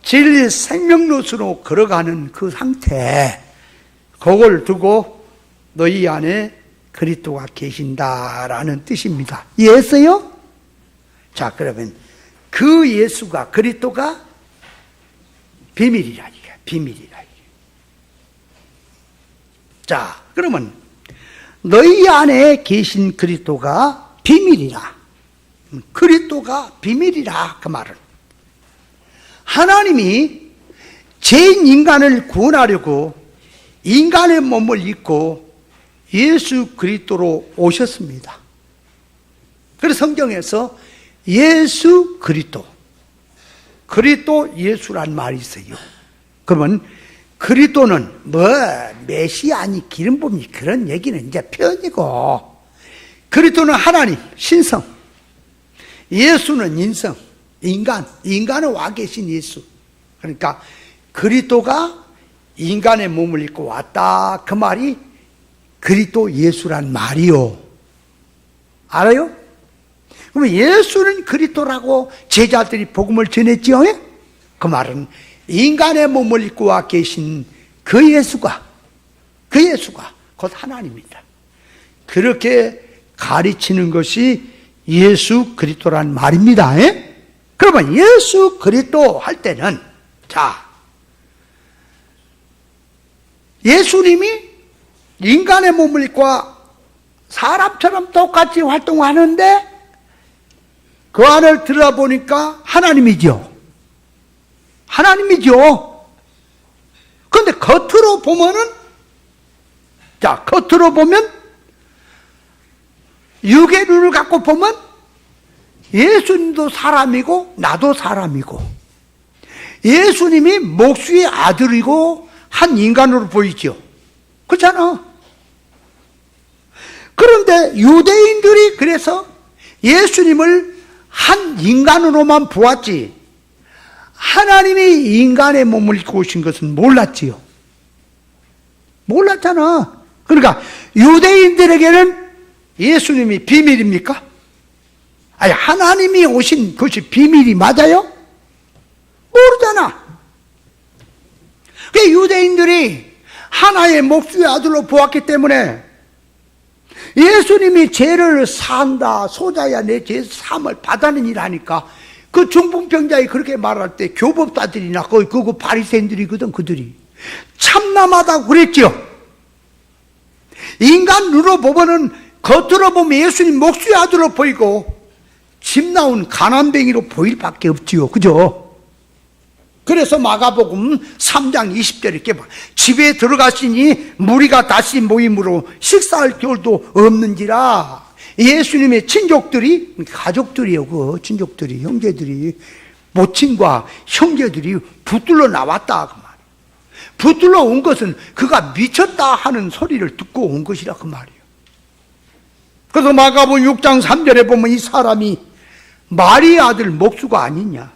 진리 생명로스로 걸어가는 그 상태, 그걸 두고 너희 안에 그리스도가 계신다라는 뜻입니다. 이해했어요? 자, 그러면 그 예수가 그리스도가 비밀이라 이게 비밀이라. 자, 그러면 너희 안에 계신 그리스도가 비밀이라. 그리스도가 비밀이라 그 말은 하나님이 죄인 인간을 구원하려고 인간의 몸을 입고 예수 그리스도로 오셨습니다. 그래서 성경에서 예수 그리스도, 그리스도 예수란 말이 있어요. 그러면 그리스도는 메시아니 기름 부음이 그런 얘기는 이제 표현이고, 그리스도는 하나님 신성, 예수는 인성, 인간은 와 계신 예수. 그러니까 그리스도가 인간의 몸을 입고 왔다 그 말이 그리스도 예수란 말이요. 알아요? 그러면 예수는 그리스도라고 제자들이 복음을 전했지요. 그 말은 인간의 몸을 입고 와 계신 그 예수가 곧 하나님입니다. 그렇게 가르치는 것이 예수 그리스도란 말입니다. 그러면 예수 그리스도 할 때는, 자, 예수님이 인간의 몸을 입고 사람처럼 똑같이 활동하는데 그 안을 들어보니까 하나님이죠. 그런데 겉으로 보면은, 자, 겉으로 보면 육의 눈을 갖고 보면 예수님도 사람이고 나도 사람이고, 예수님이 목수의 아들이고 한 인간으로 보이죠. 그렇잖아. 그런데 유대인들이 그래서 예수님을 한 인간으로만 보았지 하나님이 인간의 몸을 입고 오신 것은 몰랐지요. 몰랐잖아. 그러니까 유대인들에게는 예수님이 비밀입니까? 아니, 하나님이 오신 것이 비밀이 맞아요? 모르잖아. 그 유대인들이 하나의 목수의 아들로 보았기 때문에 예수님이 죄를 사한다, 소자야 내 죄 사함을 받아는 일하니까 그 중풍병자에 그렇게 말할 때 교법자들이나 그 바리새인들이거든. 그들이 참남하다고 그랬죠. 인간 눈으로 보면은 겉으로 보면 예수님 목수의 아들로 보이고 집 나온 가난뱅이로 보일 밖에 없지요. 그죠? 그래서 마가복음 3장 20절 이렇게 봐. 집에 들어가시니 무리가 다시 모임으로 식사할 겨울도 없는지라. 예수님의 친족들이, 가족들이요, 그 친족들이, 형제들이, 모친과 형제들이 붙들러 나왔다 그 말이에요. 붙들러 온 것은 그가 미쳤다 하는 소리를 듣고 온 것이라 그 말이에요. 그래서 마가복음 6장 3절에 보면 이 사람이 마리의 아들 목수가 아니냐,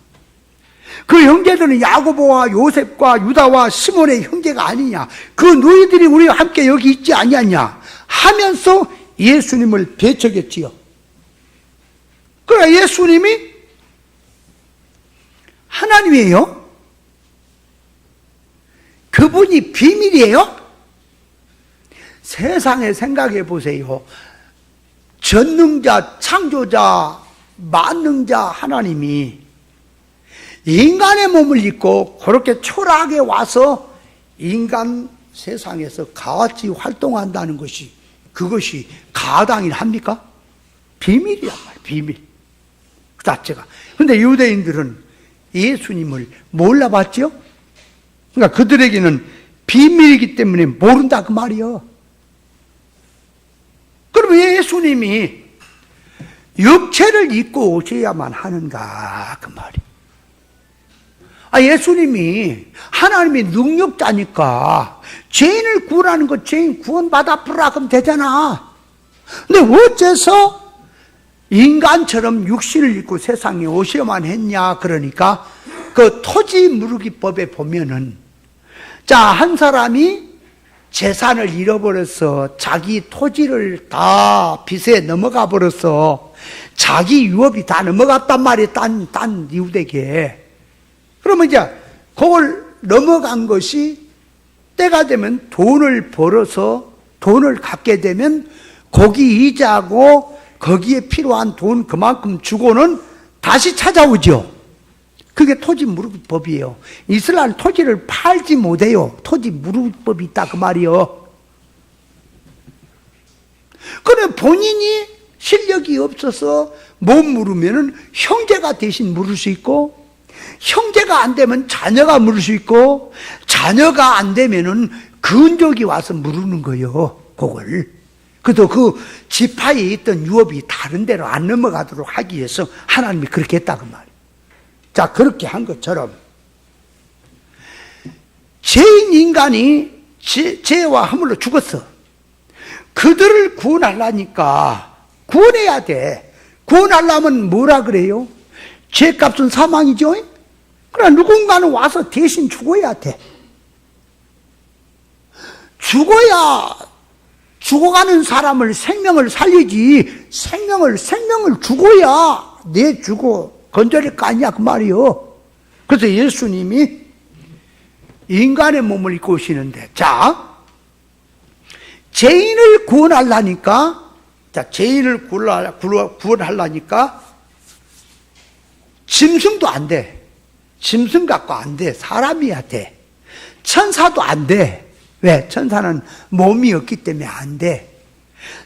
그 형제들은 야고보와 요셉과 유다와 시몬의 형제가 아니냐, 그 너희들이 우리와 함께 여기 있지 아니하냐 하면서 예수님을 배척했지요. 그러나 예수님이 하나님이에요? 그분이 비밀이에요? 세상에 생각해 보세요. 전능자, 창조자, 만능자 하나님이 인간의 몸을 입고 그렇게 초라하게 와서 인간 세상에서 같이 활동한다는 것이, 그것이 가당합니까? 비밀이란 말이에요. 비밀 그 자체가. 근데 유대인들은 예수님을 몰라봤죠? 그러니까 그들에게는 비밀이기 때문에 모른다 그 말이요. 그럼 예수님이 육체를 입고 오셔야만 하는가 그 말이에요. 예수님이 하나님의 능력자니까 죄인을 구원하는 것, 죄인 구원받아 부라 그러면 되잖아. 근데 어째서 인간처럼 육신을 입고 세상에 오셔야만 했냐? 그러니까 그 토지 무르기법에 보면은, 자, 한 사람이 재산을 잃어버려서 자기 토지를 다 빚에 넘어가 버려서 자기 유업이 다 넘어갔단 말이에요. 딴 이웃에게. 그러면 이제 그걸 넘어간 것이 때가 되면 돈을 벌어서 돈을 갖게 되면 거기 이자하고 거기에 필요한 돈 그만큼 주고는 다시 찾아오죠. 그게 토지 무르기법이에요. 이스라엘 토지를 팔지 못해요. 토지 무르기법이 있다 그 말이요. 그래 본인이 실력이 없어서 못 물으면은 형제가 대신 물을 수 있고, 형제가 안 되면 자녀가 물을 수 있고, 자녀가 안 되면은 근족이 와서 물으는 거예요. 그걸. 그래도 그 지파에 있던 유업이 다른 데로 안 넘어가도록 하기 위해서 하나님이 그렇게 했다 그 말이에요. 자, 그렇게 한 것처럼 죄인 인간이 죄와 허물로 죽었어. 그들을 구원하려니까 구원해야 돼. 구원하려면 뭐라 그래요? 죄값은 사망이죠. 그러나 누군가는 와서 대신 죽어야 돼. 죽어가는 사람을 생명을 살리지, 생명을 죽어야 내주고 건져낼 거 아니야 그 말이요. 그래서 예수님이 인간의 몸을 입고 오시는데, 자, 죄인을 구원하려니까, 죄인을 구원하려니까 짐승도 안 돼. 짐승 갖고 안 돼. 사람이야 돼. 천사도 안 돼. 왜? 천사는 몸이 없기 때문에 안 돼.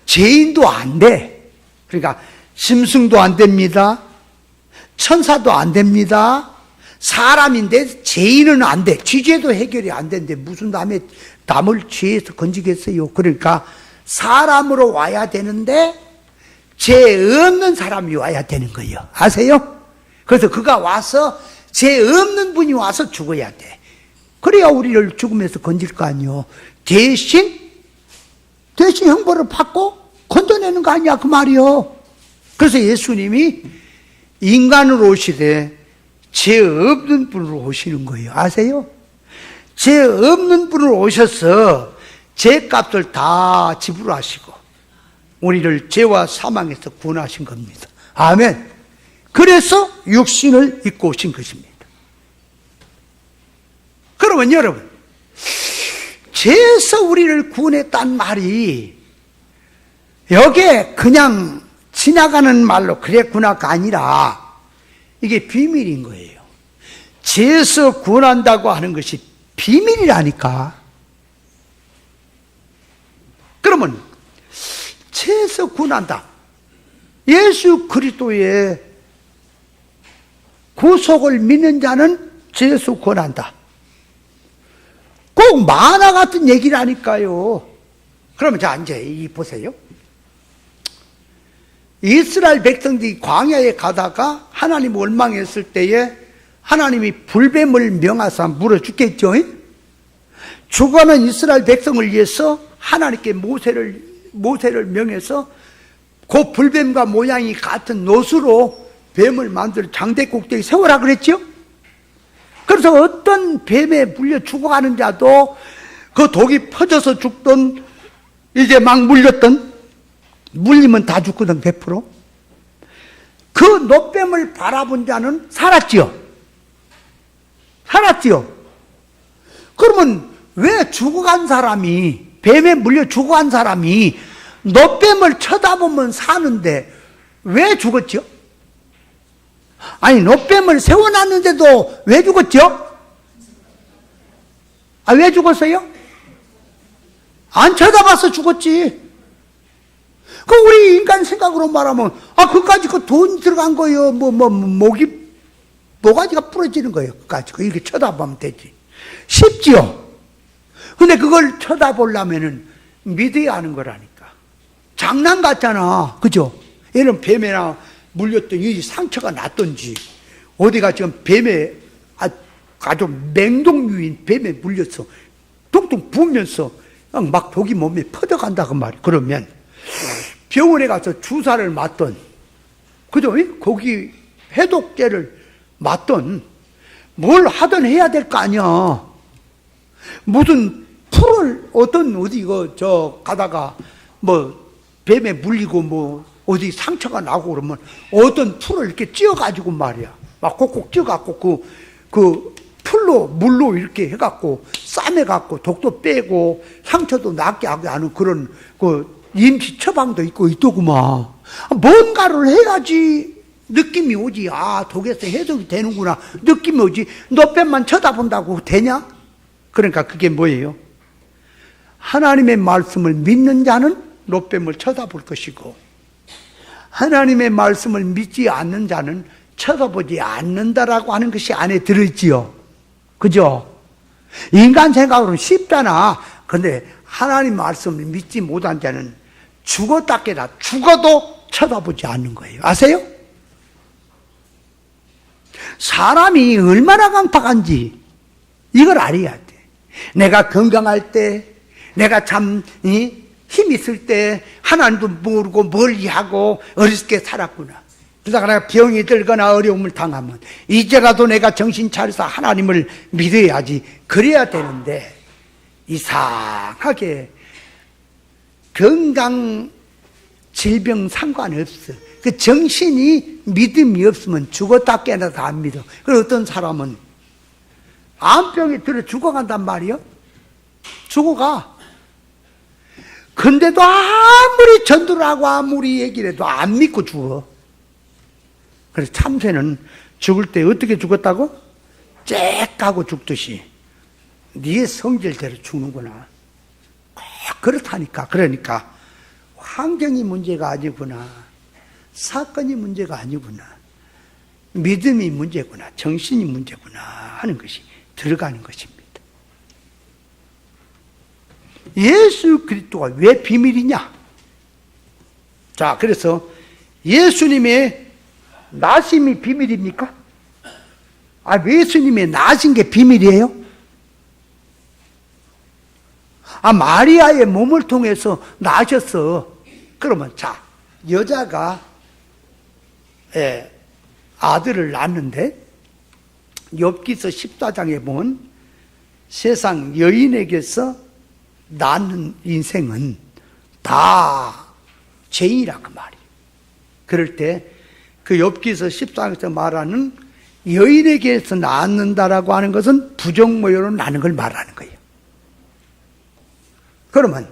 죄인도 안 돼. 그러니까 짐승도 안 됩니다. 천사도 안 됩니다. 사람인데 죄인은 안 돼. 지죄도 해결이 안 되는데 무슨 남을 죄에서 건지겠어요. 그러니까 사람으로 와야 되는데 죄 없는 사람이 와야 되는 거예요. 아세요? 그래서 그가 와서 죄 없는 분이 와서 죽어야 돼. 그래야 우리를 죽음에서 건질 거 아니요. 대신 형벌을 받고 건져내는 거 아니야 그 말이요. 그래서 예수님이 인간으로 오시되 죄 없는 분으로 오시는 거예요. 아세요? 죄 없는 분으로 오셔서 죄값을 다 지불하시고 우리를 죄와 사망에서 구원하신 겁니다. 아멘. 그래서 육신을 입고 오신 것입니다. 그러면 여러분, 죄에서 우리를 구원했단 말이 여기에 그냥 지나가는 말로 그랬구나가 아니라 이게 비밀인 거예요. 죄에서 구원한다고 하는 것이 비밀이라니까. 그러면 죄에서 구원한다. 예수 그리스도의 구속을 믿는 자는 죄에서 구원한다. 꼭 만화 같은 얘기라니까요. 그러면 자, 이제 보세요. 이스라엘 백성들이 광야에 가다가 하나님 원망했을 때에 하나님이 불뱀을 명하사 물어 죽겠죠. 죽어가는 이스라엘 백성을 위해서 하나님께 모세를 명해서 그 불뱀과 모양이 같은 노수로 뱀을 만들어 장대 꼭대기 세우라 그랬죠. 그래서 어떤 뱀에 물려 죽어가는 자도 그 독이 퍼져서 죽던, 이제 막 물렸던 물리면 다 죽거든, 100%. 그 노뱀을 바라본 자는 살았지요. 살았지요. 그러면 왜 죽어간 사람이, 뱀에 물려 죽어간 사람이 노뱀을 쳐다보면 사는데 왜 죽었죠? 아니, 노뱀을 세워놨는데도 왜 죽었죠? 아, 왜 죽었어요? 안 쳐다봐서 죽었지. 그 우리 인간 생각으로 말하면, 그까지 그 돈 들어간 거예요. 모가지가 부러지는 거예요. 그까지. 이렇게 쳐다보면 되지. 쉽지요? 근데 그걸 쳐다보려면은 믿어야 하는 거라니까. 장난 같잖아. 그죠? 얘는 뱀에나 물렸더니 상처가 났던지, 어디가 지금 뱀에, 아주 맹독류인 뱀에 물렸어. 뚱뚱 부으면서 막 독이 몸에 퍼져간다고 말이야. 그러면 병원에 가서 주사를 맞던, 그죠? 거기 해독제를 맞던, 뭘 하든 해야 될 거 아니야. 무슨 풀을 어디 가다가 뱀에 물리고 어디 상처가 나고 그러면 어떤 풀을 이렇게 찧어가지고 말이야. 막 꼭꼭 찧어갖고 그 풀로 물로 이렇게 해갖고 싸매갖고 독도 빼고 상처도 낫게 하는 그런 임시 처방도 있고 있더구만. 뭔가를 해야지 느낌이 오지. 독에서 해독이 되는구나. 느낌이 오지. 노뱀만 쳐다본다고 되냐? 그러니까 그게 뭐예요? 하나님의 말씀을 믿는 자는 노뱀을 쳐다볼 것이고, 하나님의 말씀을 믿지 않는 자는 쳐다보지 않는다라고 하는 것이 안에 들어있지요. 그죠? 인간 생각으로는 쉽잖아. 근데 하나님 말씀을 믿지 못한 자는 죽었다 깨라 죽어도 쳐다보지 않는 거예요. 아세요? 사람이 얼마나 강팍한지 이걸 알아야 돼. 내가 건강할 때, 내가 참 힘 있을 때 하나님도 모르고 멀리하고 어리석게 살았구나. 그러다가 내가 병이 들거나 어려움을 당하면 이제라도 내가 정신 차려서 하나님을 믿어야지. 그래야 되는데 이상하게 건강, 질병 상관없어. 그 정신이 믿음이 없으면 죽었다 깨어나도 안 믿어. 그리고 어떤 사람은 암병이 들어 죽어간단 말이요. 죽어가. 근데도 아무리 전도를 하고 아무리 얘기를 해도 안 믿고 죽어. 그래서 참새는 죽을 때 어떻게 죽었다고? 쨍하고 죽듯이 네 성질대로 죽는구나. 꼭 그렇다니까. 그러니까 환경이 문제가 아니구나, 사건이 문제가 아니구나, 믿음이 문제구나, 정신이 문제구나 하는 것이 들어가는 것입니다. 예수 그리스도가 왜 비밀이냐? 자, 그래서 예수님의 나심이 비밀입니까? 예수님의 나신 게 비밀이에요? 마리아의 몸을 통해서 나셨어. 그러면 자, 여자가 아들을 낳는데 욥기서 14장에 보면 세상 여인에게서 낳는 인생은 다 죄이라 그 말이에요. 그럴 때 그 욥기서 14장에서 말하는 여인에게서 낳는다라고 하는 것은 부정모여로 나는 걸 말하는 거예요. 그러면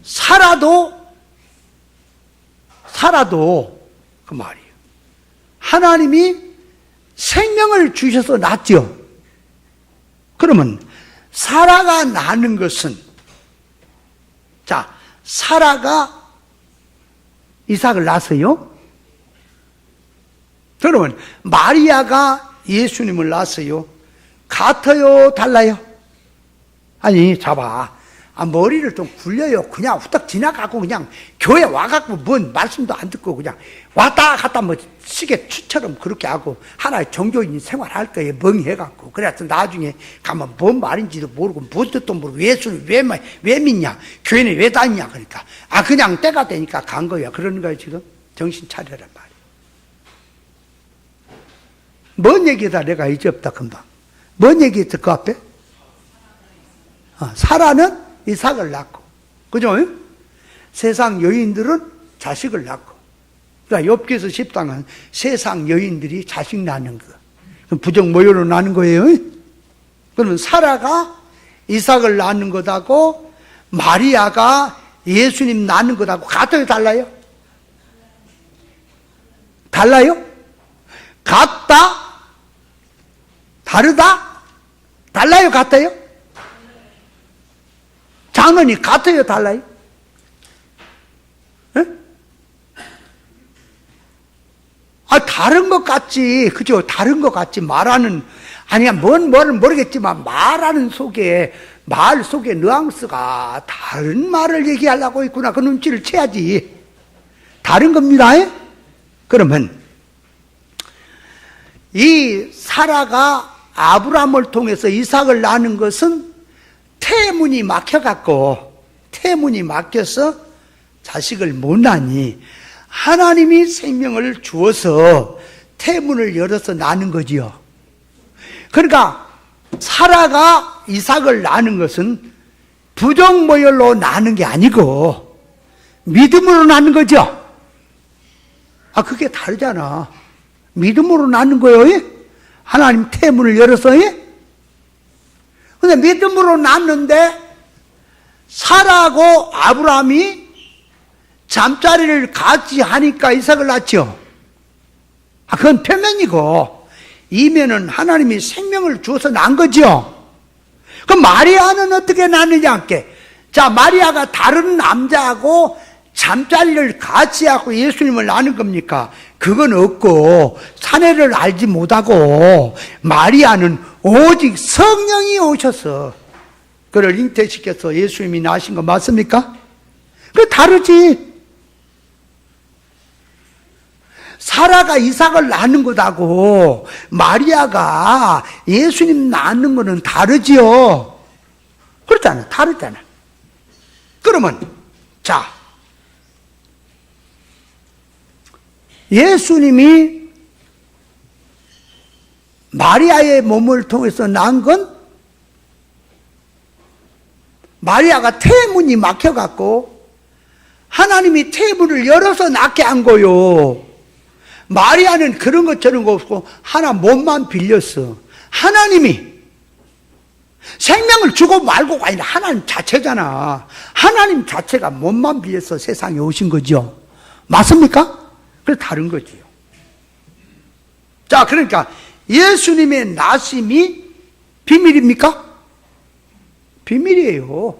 살아도 그 말이에요. 하나님이 생명을 주셔서 낳죠. 그러면 사라가 낳는 것은, 자, 사라가 이삭을 낳았어요. 그러면 마리아가 예수님을 낳았어요. 같아요, 달라요? 아니, 잡아. 머리를 좀 굴려요. 그냥 후딱 지나가고 그냥 교회 와갖고 뭔 말씀도 안 듣고 그냥 왔다 갔다 시계 추처럼 그렇게 하고 하나의 종교인 생활할 거예요. 멍해갖고. 그래서 나중에 가면 뭔 말인지도 모르고 뭔 뜻도 모르고 예수를 왜 믿냐? 교회는 왜 다니냐? 그러니까 그냥 때가 되니까 간 거야. 그러는 거야 지금. 정신 차려란 말이야. 뭔 얘기다 내가 잊었다 금방. 뭔 얘기했어 그 앞에? 사라는 이삭을 낳고, 그죠? 세상 여인들은 자식을 낳고, 그러니까 욥기서 10장은 세상 여인들이 자식 낳는 거, 부정모혈로 낳는 거예요. 그러면 사라가 이삭을 낳는 것하고 마리아가 예수님 낳는 것하고 같아요, 달라요? 달라요? 같다? 다르다? 달라요, 같아요? 장언이 같아요, 달라요? 에? 다른 것 같지, 그죠? 다른 것 같지, 말하는, 아니야, 뭐는 모르겠지만, 말 속에 뉘앙스가 다른 말을 얘기하려고 있구나. 그 눈치를 채야지. 다른 겁니다. 그러면, 이 사라가 아브라함을 통해서 이삭을 낳는 것은 태문이 막혀서 자식을 못 낳니, 하나님이 생명을 주어서 태문을 열어서 낳는 거지요. 그러니까 사라가 이삭을 낳는 것은 부정모혈로 낳는 게 아니고 믿음으로 낳는 거죠. 그게 다르잖아. 믿음으로 낳는 거예요. 하나님 태문을 열어서. 근데 믿음으로 낳는데 사라하고 아브라함이 잠자리를 같이 하니까 이삭을 낳죠. 그건 표면이고 이면은 하나님이 생명을 주어서 낳은 거죠. 그럼 마리아는 어떻게 낳느냐 할게. 자, 마리아가 다른 남자하고 잠자리를 같이 하고 예수님을 낳는 겁니까? 그건 없고 사내를 알지 못하고 마리아는 오직 성령이 오셔서 그를 잉태시켜서 예수님이 낳으신 거 맞습니까? 그 다르지. 사라가 이삭을 낳는 것하고 마리아가 예수님 낳는 거는 다르지요. 그렇잖아. 다르잖아. 그러면 자, 예수님이 마리아의 몸을 통해서 낳은 건 마리아가 태문이 막혀갖고 하나님이 태문을 열어서 낳게 한 거요. 마리아는 그런 것 저런 거 없고 하나 몸만 빌렸어. 하나님이 생명을 주고 말고가 아니라 하나님 자체잖아. 하나님 자체가 몸만 빌려서 세상에 오신 거죠. 맞습니까? 그래서 다른 거지요. 자, 그러니까 예수님의 나심이 비밀입니까? 비밀이에요.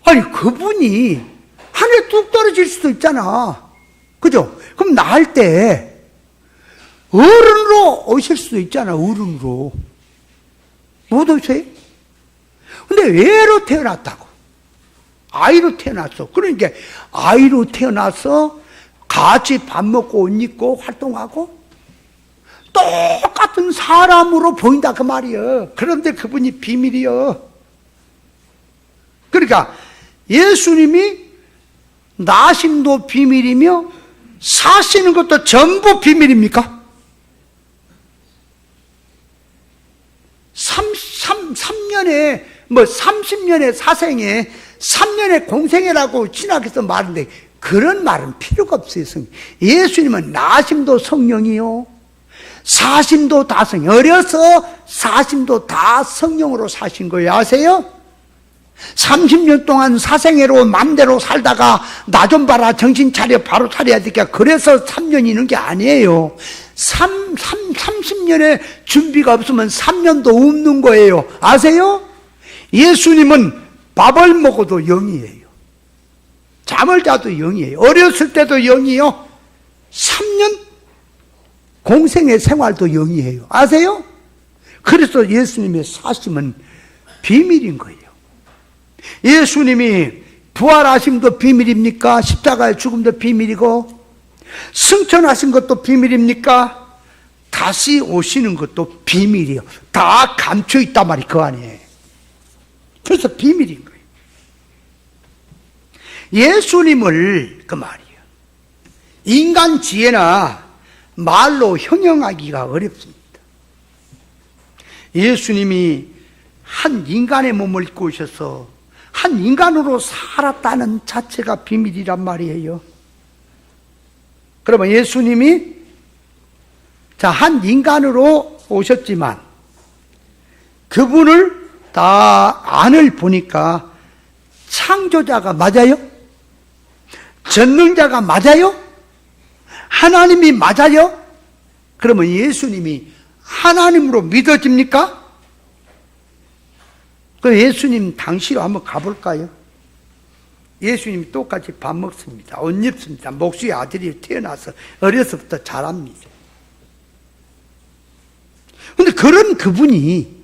아니, 그분이 하늘에 뚝 떨어질 수도 있잖아. 그죠? 그럼 낳을 때 어른으로 오실 수도 있잖아. 어른으로 못 오세요? 근데 애로 태어났다고. 아이로 태어났어. 그러니까 아이로 태어나서 같이 밥 먹고 옷 입고 활동하고 똑같은 사람으로 보인다 그 말이에요. 그런데 그분이 비밀이요. 그러니까 예수님이 나심도 비밀이며 사시는 것도 전부 비밀입니까? 3년에 30년의 사생에 3년의 공생애라고 신학에서 말하는데 그런 말은 필요가 없어요. 예수님은 나심도 성령이요, 사심도 다 성령. 어려서 사심도 다 성령으로 사신 거예요. 아세요? 30년 동안 사생애로 맘대로 살다가 나 좀 봐라, 정신 차려, 바로 차려야 되니까 그래서 3년 있는 게 아니에요. 30년의 준비가 없으면 3년도 없는 거예요. 아세요? 예수님은 밥을 먹어도 영이에요. 잠을 자도 영이에요. 어렸을 때도 영이요. 3년 공생의 생활도 영이에요. 아세요? 그래서 예수님의 사심은 비밀인 거예요. 예수님이 부활하심도 비밀입니까? 십자가의 죽음도 비밀이고 승천하신 것도 비밀입니까? 다시 오시는 것도 비밀이에요. 다 감춰있단 말이 그 안에. 그래서 비밀인 거예요. 예수님을 그 말이에요. 인간 지혜나 말로 형용하기가 어렵습니다. 예수님이 한 인간의 몸을 입고 오셔서 한 인간으로 살았다는 자체가 비밀이란 말이에요. 그러면 예수님이 한 인간으로 오셨지만 그분을 다 안을 보니까 창조자가 맞아요? 전능자가 맞아요? 하나님이 맞아요? 그러면 예수님이 하나님으로 믿어집니까? 그 예수님 당시로 한번 가볼까요? 예수님이 똑같이 밥 먹습니다. 옷 입습니다. 목수의 아들이 태어나서 어려서부터 자랍니다. 근데 그런 그분이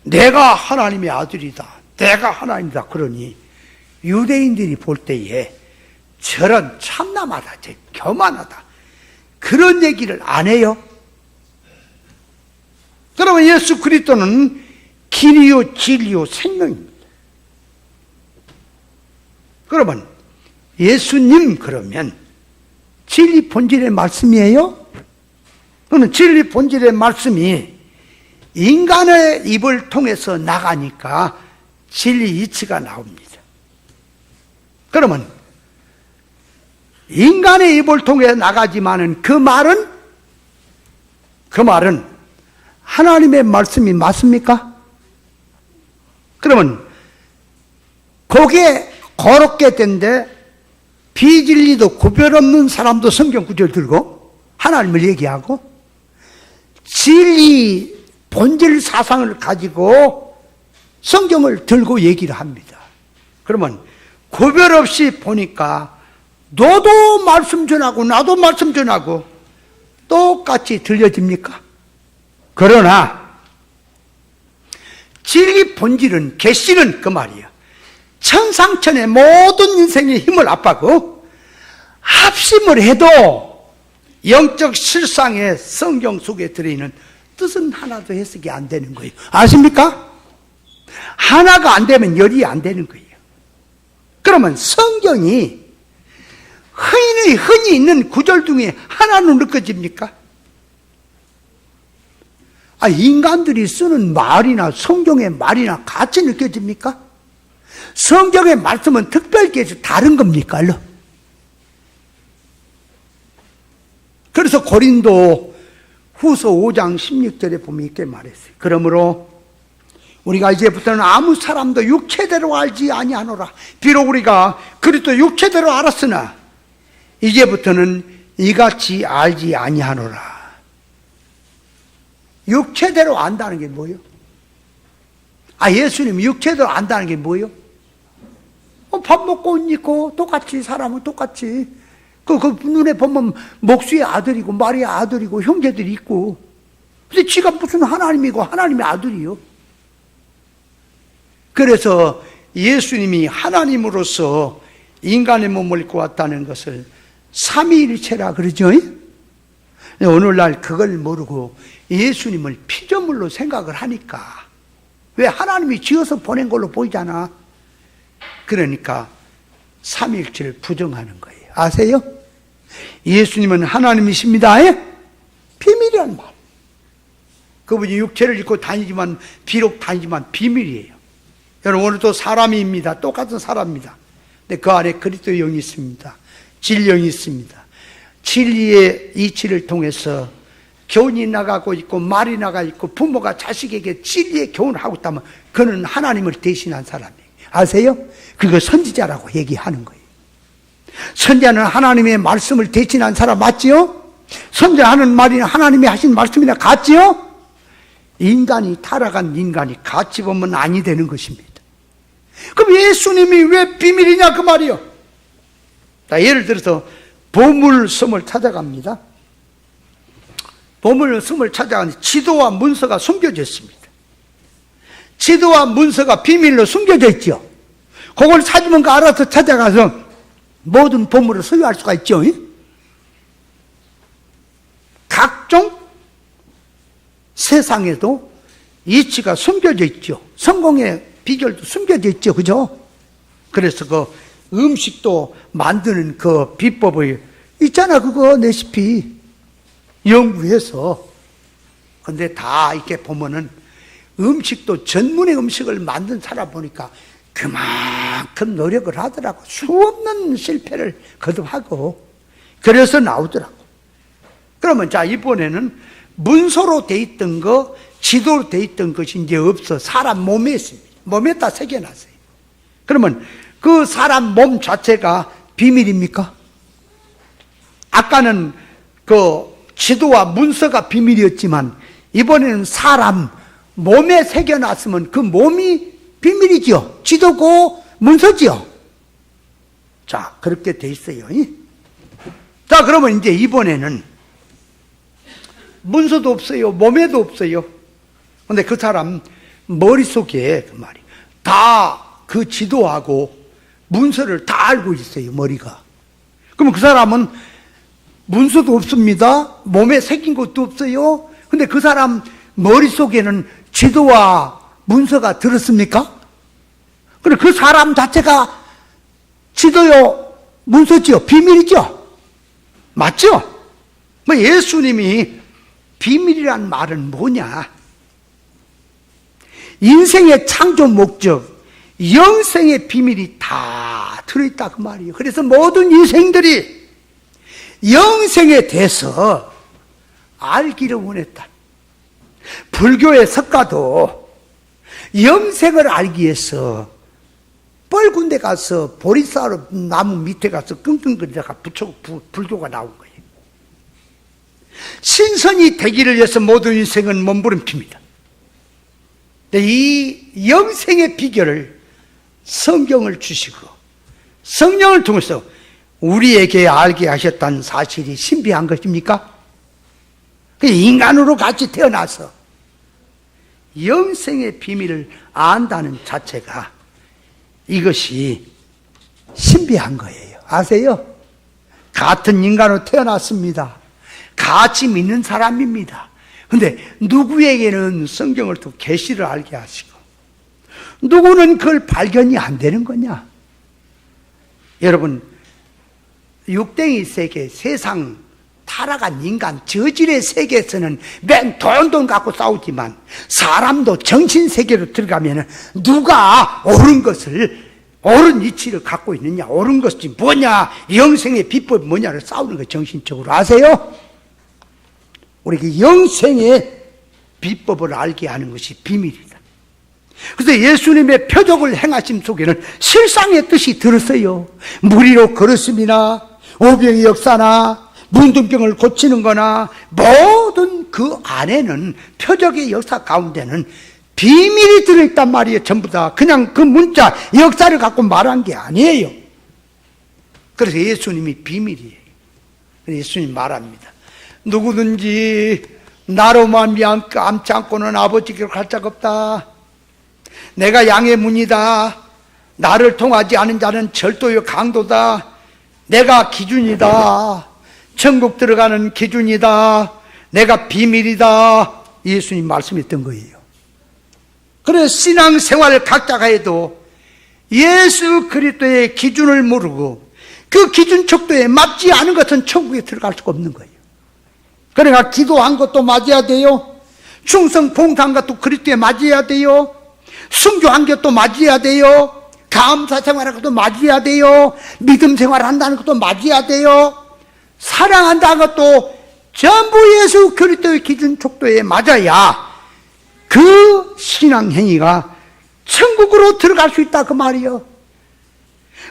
내가 하나님의 아들이다, 내가 하나님이다 그러니 유대인들이 볼 때에 저런 참남하다, 교만하다 그런 얘기를 안 해요. 그러면 예수 그리스도는 길이요 진리요 생명입니다. 그러면 예수님 그러면 진리 본질의 말씀이에요? 그러면 진리 본질의 말씀이 인간의 입을 통해서 나가니까 진리 이치가 나옵니다. 그러면 인간의 입을 통해 나가지만은 그 말은 하나님의 말씀이 맞습니까? 그러면 거기에 거룩게 된데 비진리도 구별 없는 사람도 성경 구절 들고 하나님을 얘기하고 진리 본질 사상을 가지고 성경을 들고 얘기를 합니다. 그러면 구별 없이 보니까 너도 말씀 전하고 나도 말씀 전하고 똑같이 들려집니까? 그러나 진리 본질은 계시는 그 말이에요. 천상천의 모든 인생의 힘을 압하고 합심을 해도 영적 실상의 성경 속에 들어있는 뜻은 하나도 해석이 안 되는 거예요. 아십니까? 하나가 안 되면 열이 안 되는 거예요. 그러면 성경이 흔히 있는 구절 중에 하나는 느껴집니까? 인간들이 쓰는 말이나 성경의 말이나 같이 느껴집니까? 성경의 말씀은 특별히 해서 다른 겁니까? 그래서 고린도 후서 5장 16절에 보면 이렇게 말했어요. 그러므로 우리가 이제부터는 아무 사람도 육체대로 알지 아니하노라. 비록 우리가 그리스도 육체대로 알았으나 이제부터는 이같이 알지 아니하노라. 육체대로 안다는 게 뭐예요? 예수님 육체대로 안다는 게 뭐예요? 밥 먹고 옷 입고 똑같이 사람은 똑같이 그 눈에 보면 목수의 아들이고 마리의 아들이고 형제들이 있고 근데 지가 무슨 하나님이고 하나님의 아들이요? 그래서 예수님이 하나님으로서 인간의 몸을 입고 왔다는 것을 삼위일체라 그러죠? 오늘날 그걸 모르고 예수님을 피조물로 생각을 하니까 왜 하나님이 지어서 보낸 걸로 보이잖아. 그러니까 삼위일체를 부정하는 거예요. 아세요? 예수님은 하나님이십니다. 비밀이란 말. 그분이 육체를 입고 다니지만 비록 다니지만 비밀이에요. 여러분 오늘도 사람입니다. 똑같은 사람입니다. 근데 그 안에 그리스도의 영이 있습니다. 진리영이 있습니다. 진리의 이치를 통해서 교훈이 나가고 있고 말이 나가 있고 부모가 자식에게 진리의 교훈을 하고 있다면 그는 하나님을 대신한 사람이에요. 아세요? 그거 선지자라고 얘기하는 거예요. 선지자는 하나님의 말씀을 대신한 사람 맞지요? 선지자하는 말이 하나님이 하신 말씀이나 같지요? 인간이 타락한 인간이 같이 보면 아니 되는 것입니다. 그럼 예수님이 왜 비밀이냐 그 말이요. 예를 들어서 보물섬을 찾아갑니다. 보물섬을 찾아가는데 지도와 문서가 숨겨져 있습니다. 지도와 문서가 비밀로 숨겨져 있죠. 그걸 찾으면 알아서 찾아가서 모든 보물을 소유할 수가 있죠. 각종 세상에도 이치가 숨겨져 있죠. 성공의 비결도 숨겨져 있죠. 그죠? 그래서 그 음식도 만드는 그 비법을 있잖아. 그거 레시피 연구해서. 근데 다 이렇게 보면은 음식도 전문의 음식을 만든 사람 보니까 그만큼 노력을 하더라고. 수없는 실패를 거듭하고 그래서 나오더라고. 그러면 자, 이번에는 문서로 돼 있던 거, 지도로 돼 있던 것이 이제 없어. 사람 몸에 있습니다. 몸에다 새겨놨어요. 그러면 그 사람 몸 자체가 비밀입니까? 아까는 그 지도와 문서가 비밀이었지만 이번에는 사람 몸에 새겨놨으면 그 몸이 비밀이지요. 지도고 문서지요. 자, 그렇게 돼 있어요. 자, 그러면 이제 이번에는 문서도 없어요. 몸에도 없어요. 근데 그 사람 머릿속에 그 말이 다 그 지도하고 문서를 다 알고 있어요. 머리가. 그러면 그 사람은 문서도 없습니다. 몸에 새긴 것도 없어요. 근데 그 사람 머릿속에는 지도와 문서가 들었습니까? 그래, 그 사람 자체가 지도요, 문서지요, 비밀이죠? 맞죠? 뭐 예수님이 비밀이란 말은 뭐냐? 인생의 창조 목적, 영생의 비밀이 다 들어있다 그 말이에요. 그래서 모든 인생들이 영생에 대해서 알기를 원했다. 불교의 석가도 영생을 알기 위해서 뻘군 데 가서 보리쌀 나무 밑에 가서 끙끙거리다가 불교가 나온 거예요. 신선이 되기를 위해서 모든 인생은 몸부림칩니다. 이 영생의 비결을 성경을 주시고 성령을 통해서 우리에게 알게 하셨다는 사실이 신비한 것입니까? 인간으로 같이 태어나서 영생의 비밀을 안다는 자체가 이것이 신비한 거예요. 아세요? 같은 인간으로 태어났습니다. 같이 믿는 사람입니다. 근데 누구에게는 성경을 또 계시를 알게 하시고 누구는 그걸 발견이 안 되는 거냐? 여러분, 육댕이 세계, 세상 타락한 인간, 저질의 세계에서는 맨 돈 갖고 싸우지만 사람도 정신 세계로 들어가면 누가 옳은 것을, 옳은 이치를 갖고 있느냐, 옳은 것이 뭐냐, 영생의 비법이 뭐냐를 싸우는 거예요. 정신적으로. 아세요? 우리에게 영생의 비법을 알게 하는 것이 비밀이다. 그래서 예수님의 표적을 행하심 속에는 실상의 뜻이 들었어요. 무리로 걸었음이나 오병의 역사나 문둥병을 고치는 거나 모든 그 안에는 표적의 역사 가운데는 비밀이 들어있단 말이에요. 전부 다 그냥 그 문자 역사를 갖고 말한 게 아니에요. 그래서 예수님이 비밀이에요. 예수님 말합니다. 누구든지 나로만 미암지 않고는 아버지께로 갈 자가 없다. 내가 양의 문이다. 나를 통하지 않은 자는 절도요 강도다. 내가 기준이다. 천국 들어가는 기준이다. 내가 비밀이다. 예수님 말씀했던 거예요. 그래서 신앙생활을 각자가 해도 예수 그리스도의 기준을 모르고 그 기준 척도에 맞지 않은 것은 천국에 들어갈 수가 없는 거예요. 그러니까 기도한 것도 맞아야 돼요. 충성 봉사한 것도 그리스도에 맞아야 돼요. 순교한 것도 맞아야 돼요. 감사 생활한 것도 맞아야 돼요. 믿음 생활한다는 것도 맞아야 돼요. 사랑한다는 것도 전부 예수 그리스도의 기준 척도에 맞아야 그 신앙 행위가 천국으로 들어갈 수 있다 그 말이요.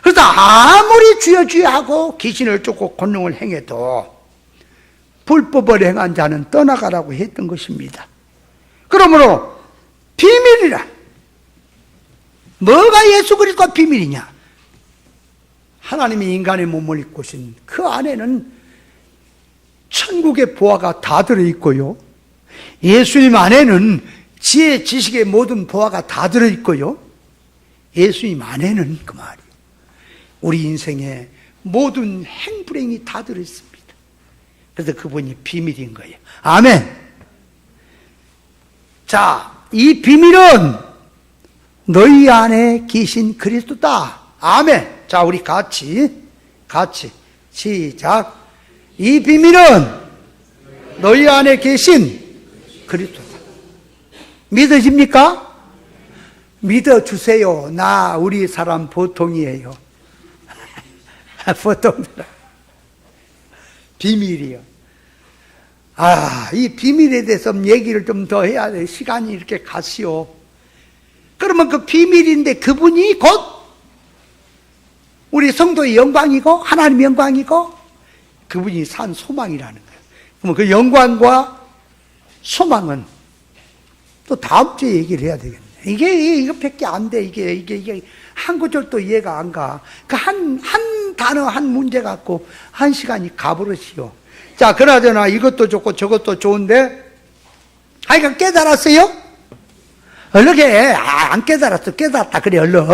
그래서 아무리 주여 하고 귀신을 쫓고 권능을 행해도 불법을 행한 자는 떠나가라고 했던 것입니다. 그러므로 비밀이라. 뭐가 예수 그리스도가 비밀이냐? 하나님이 인간의 몸을 입고 오신 그 안에는 천국의 보화가 다 들어있고요. 예수님 안에는 지혜, 지식의 모든 보화가 다 들어있고요. 예수님 안에는 그 말이에요. 우리 인생의 모든 행불행이 다 들어있습니다. 그래서 그분이 비밀인 거예요. 아멘. 자, 이 비밀은 너희 안에 계신 그리스도다. 아멘. 자, 우리 같이 시작. 이 비밀은 너희 안에 계신 그리스도다. 믿으십니까? 믿어주세요. 우리 사람 보통이에요. 보통 사람. 비밀이요. 이 비밀에 대해서 얘기를 좀 더 해야 돼. 시간이 이렇게 가시오. 그러면 그 비밀인데 그분이 곧 우리 성도의 영광이고 하나님의 영광이고 그분이 산 소망이라는 거예요. 그러면 그 영광과 소망은 또 다음 주에 얘기를 해야 되겠네. 이거밖에 안 돼. 이게 한 구절도 이해가 안 가. 그 한 단어, 한 문제 갖고 한 시간이 가버릇이요. 자, 그나저나 이것도 좋고 저것도 좋은데, 깨달았어요? 얼른 해. 안 깨달았어. 깨달았다. 그래, 얼른.